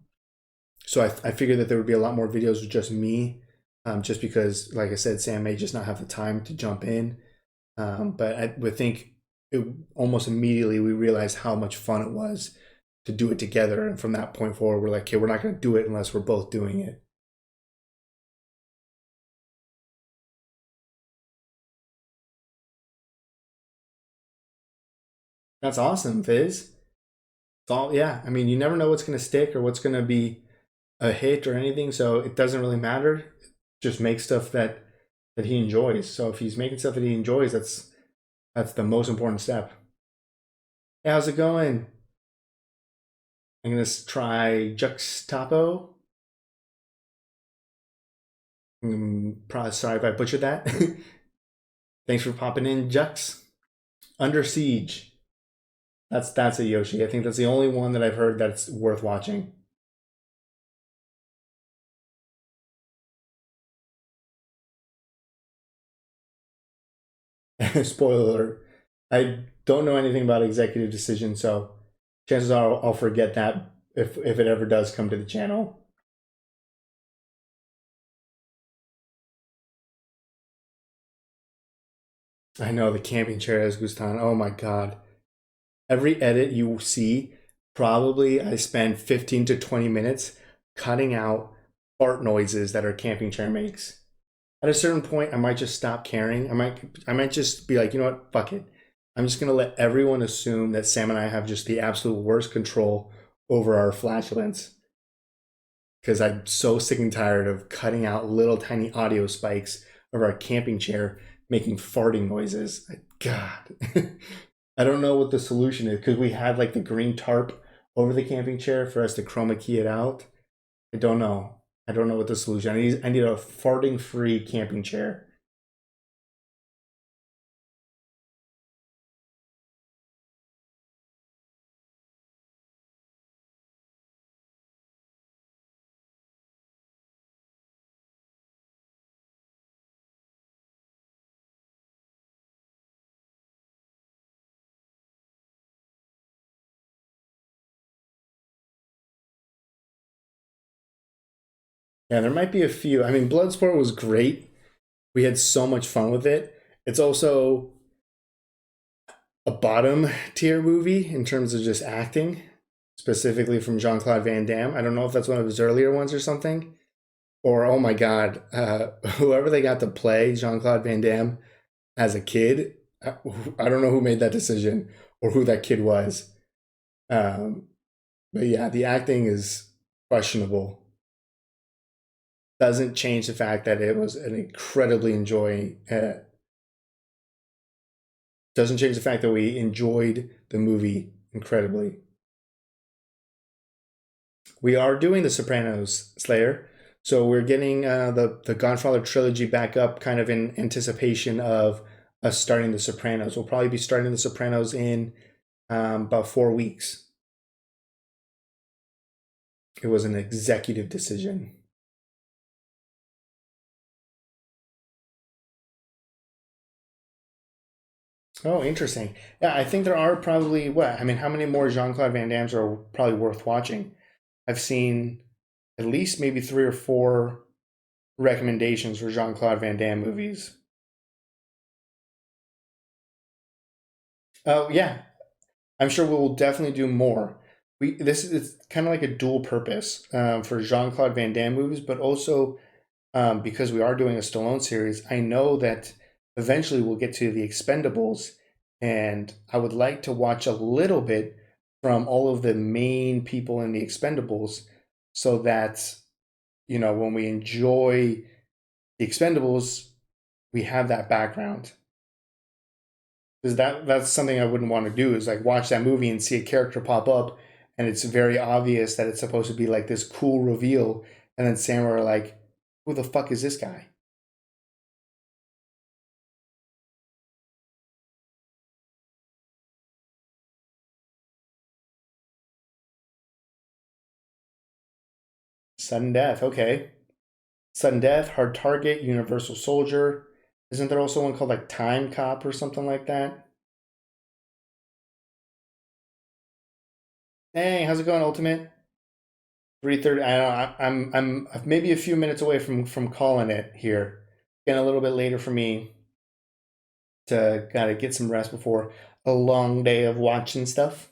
so I figured that there would be a lot more videos with just me, just because, like I said, Sam may just not have the time to jump in. But I would think almost immediately we realized how much fun it was to do it together. And from that point forward, we're like, okay, we're not going to do it unless we're both doing it. That's awesome, Fizz. It's all, yeah. I mean, you never know what's going to stick or what's going to be a hit or anything. So it doesn't really matter. Just make stuff that he enjoys. So if he's making stuff that he enjoys, that's the most important step. Hey, how's it going? I'm gonna try Juxtapo. Probably sorry if I butchered that. Thanks for popping in, Jux. Under Siege. That's a Yoshi. I think that's the only one that I've heard that's worth watching. Spoiler alert. I don't know anything about executive decision, so chances are I'll forget that if it ever does come to the channel. I know the camping chair as Gustan. Oh my god. Every edit you see, probably I spend 15 to 20 minutes cutting out fart noises that our camping chair makes. At a certain point, I might just stop caring. I might just be like, you know what, fuck it. I'm just gonna let everyone assume that Sam and I have just the absolute worst control over our flatulence because I'm so sick and tired of cutting out little tiny audio spikes of our camping chair making farting noises. God, I don't know what the solution is because we had like the green tarp over the camping chair for us to chroma key it out. I don't know. I don't know what the solution. I need a farting free camping chair. Yeah, there might be a few. I mean, Bloodsport was great. We had so much fun with it. It's also a bottom tier movie in terms of just acting, specifically from Jean Claude Van Damme. I don't know if that's one of his earlier ones or something. Or, oh my God, whoever they got to play Jean Claude Van Damme as a kid, I don't know who made that decision or who that kid was. Um, but yeah, the acting is questionable. Doesn't change the fact that it was an incredibly enjoying. Doesn't change the fact that we enjoyed the movie incredibly. We are doing the Sopranos Slayer, so we're getting the Godfather trilogy back up, kind of in anticipation of us starting the Sopranos. We'll probably be starting the Sopranos in about 4 weeks. It was an executive decision. Oh, interesting. Yeah, I think there are probably what? I mean, how many more Jean Claude Van Dammes are probably worth watching? I've seen at least maybe three or four recommendations for Jean Claude Van Damme movies. Oh yeah, I'm sure we will definitely do more. We this is kind of like a dual purpose for Jean Claude Van Damme movies, but also because we are doing a Stallone series. I know that eventually we'll get to the Expendables, and I would like to watch a little bit from all of the main people in the Expendables, so that when we enjoy the Expendables, we have that background. Because that's something I wouldn't want to do is like watch that movie and see a character pop up and it's very obvious that it's supposed to be like this cool reveal and then Sam are like, who the fuck is this guy? Sudden death, okay. Sudden death, hard target, universal soldier. Isn't there also one called like Time Cop or something like that? Hey, how's it going, Ultimate? 3:30. I don't know. I'm maybe a few minutes away from calling it here. Getting a little bit later for me to gotta get some rest before a long day of watching stuff.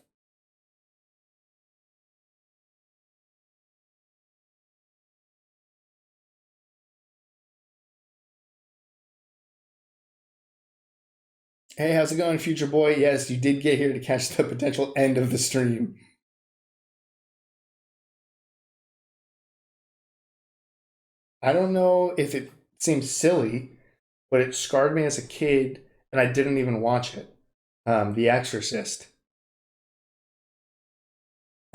Hey, how's it going, future boy? Yes, you did get here to catch the potential end of the stream. I don't know if it seems silly, but it scarred me as a kid, and I didn't even watch it. The Exorcist.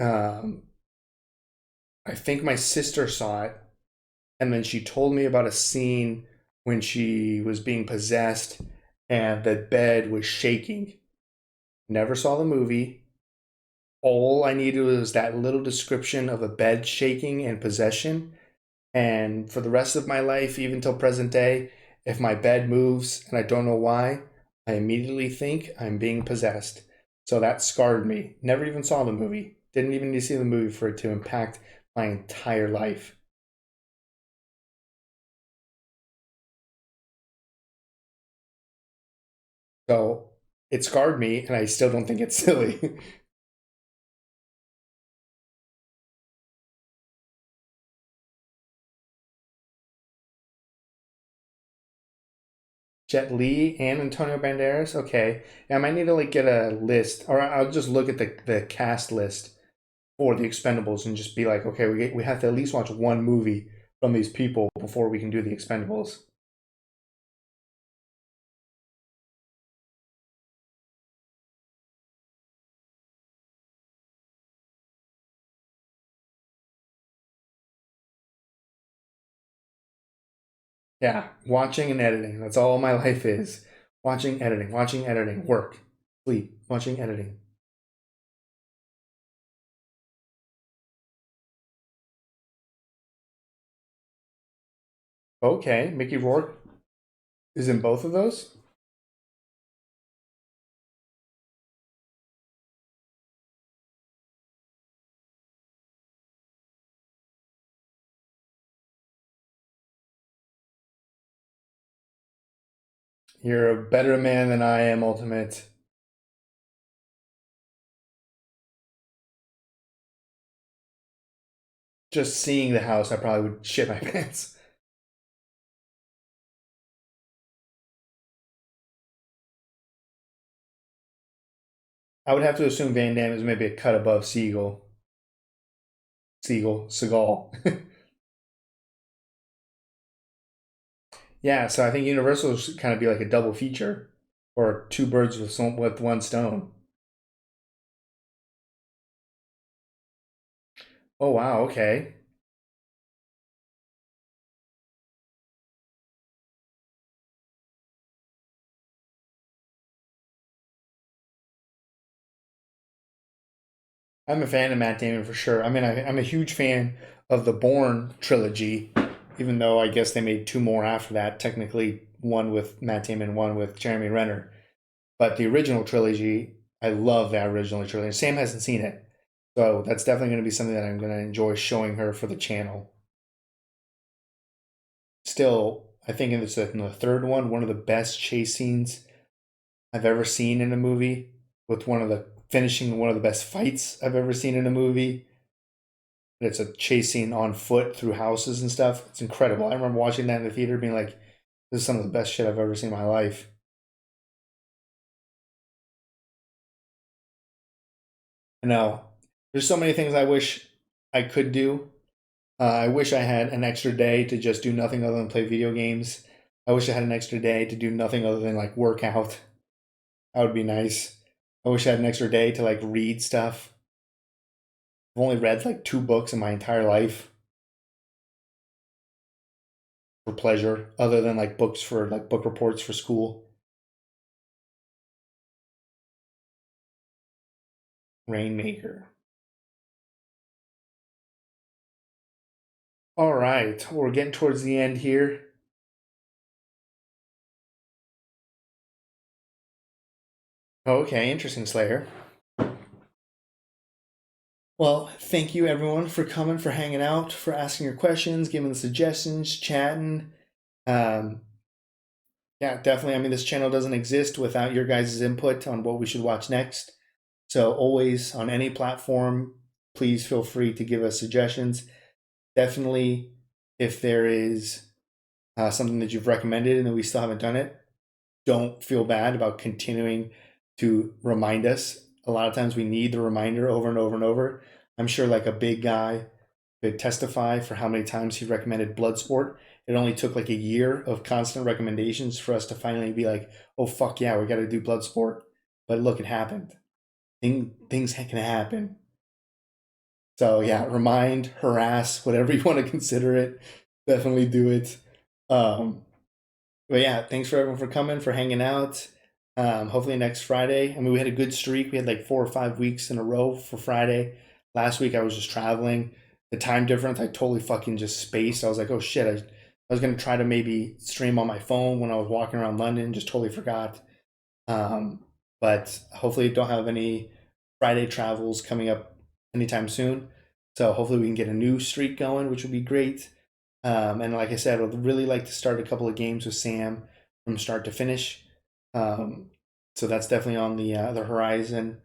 Um, I think my sister saw it, and then she told me about a scene when she was being possessed and the bed was shaking. Never saw the movie. All I needed was that little description of a bed shaking and possession. And for the rest of my life, even till present day, if my bed moves and I don't know why, I immediately think I'm being possessed. So that scarred me. Never even saw the movie. Didn't even need to see the movie for it to impact my entire life. So it scarred me, and I still don't think it's silly. Jet Li and Antonio Banderas. Okay, yeah, I might need to like get a list, or I'll just look at the cast list for the Expendables and just be like, okay, we have to at least watch one movie from these people before we can do the Expendables. Yeah, watching and editing. That's all my life is. Watching, editing, work, sleep, watching, editing. Okay, Mickey Rourke is in both of those. You're a better man than I am, Ultimate. Just seeing the house, I probably would shit my pants. I would have to assume Van Damme is maybe a cut above Seagal. Yeah, so I think Universal should kind of be like a double feature or two birds with one stone. Oh wow, okay. I'm a fan of Matt Damon for sure. I mean, I'm a huge fan of the Bourne trilogy, even though I guess they made two more after that. Technically, one with Matt Damon, one with Jeremy Renner. But the original trilogy, I love that original trilogy. Sam hasn't seen it, so that's definitely going to be something that I'm going to enjoy showing her for the channel. Still, I think in the third one of the best chase scenes I've ever seen in a movie, with finishing one of the best fights I've ever seen in a movie. It's a chase scene on foot through houses and stuff. It's incredible. I remember watching that in the theater, being like, "This is some of the best shit I've ever seen in my life." I know there's so many things I wish I could do. I wish I had an extra day to just do nothing other than play video games. I wish I had an extra day to do nothing other than like work out. That would be nice. I wish I had an extra day to like read stuff. I've only read like two books in my entire life for pleasure, other than like books for like book reports for school. Rainmaker. All right, we're getting towards the end here. Okay, interesting, Slayer. Well, thank you everyone for coming, for hanging out, for asking your questions, giving the suggestions, chatting. Um, yeah, definitely. I mean, this channel doesn't exist without your guys' input on what we should watch next. So, always on any platform, please feel free to give us suggestions. Definitely, if there is something that you've recommended and that we still haven't done it, don't feel bad about continuing to remind us. A lot of times we need the reminder over and over and over. I'm sure, like a big guy could testify for how many times he recommended Bloodsport. It only took like a year of constant recommendations for us to finally be like, oh, fuck yeah, we got to do Bloodsport. But look, it happened. Things can happen. So yeah, remind, harass, whatever you want to consider it. Definitely do it. Um, but yeah, thanks for everyone for coming, for hanging out. Hopefully next Friday. I mean, we had a good streak. We had like 4 or 5 weeks in a row for Friday. Last week I was just traveling. The time difference, I totally fucking just spaced. I was like, oh shit, I was gonna try to maybe stream on my phone when I was walking around London. Just totally forgot. Um, but hopefully don't have any Friday travels coming up anytime soon. So hopefully we can get a new streak going, which would be great. And like I said, I'd really like to start a couple of games with Sam from start to finish. Um, so that's definitely on the horizon.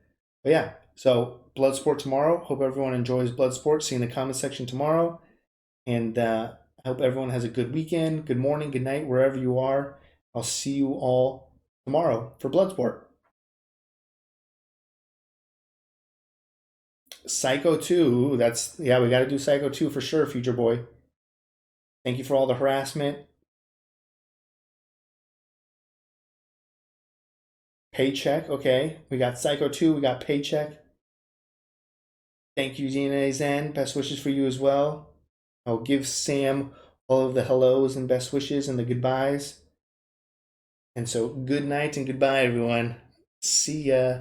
But yeah, so Bloodsport tomorrow. Hope everyone enjoys Bloodsport. See you in the comment section tomorrow. And I hope everyone has a good weekend, good morning, good night, wherever you are. I'll see you all tomorrow for Bloodsport. Psycho 2. Ooh, that's, yeah, we got to do Psycho 2 for sure, future boy. Thank you for all the harassment. Paycheck. Okay. We got Psycho 2. We got Paycheck. Thank you, Gina Zen. Best wishes for you as well. I'll give Sam all of the hellos and best wishes and the goodbyes. And so, good night and goodbye, everyone. See ya.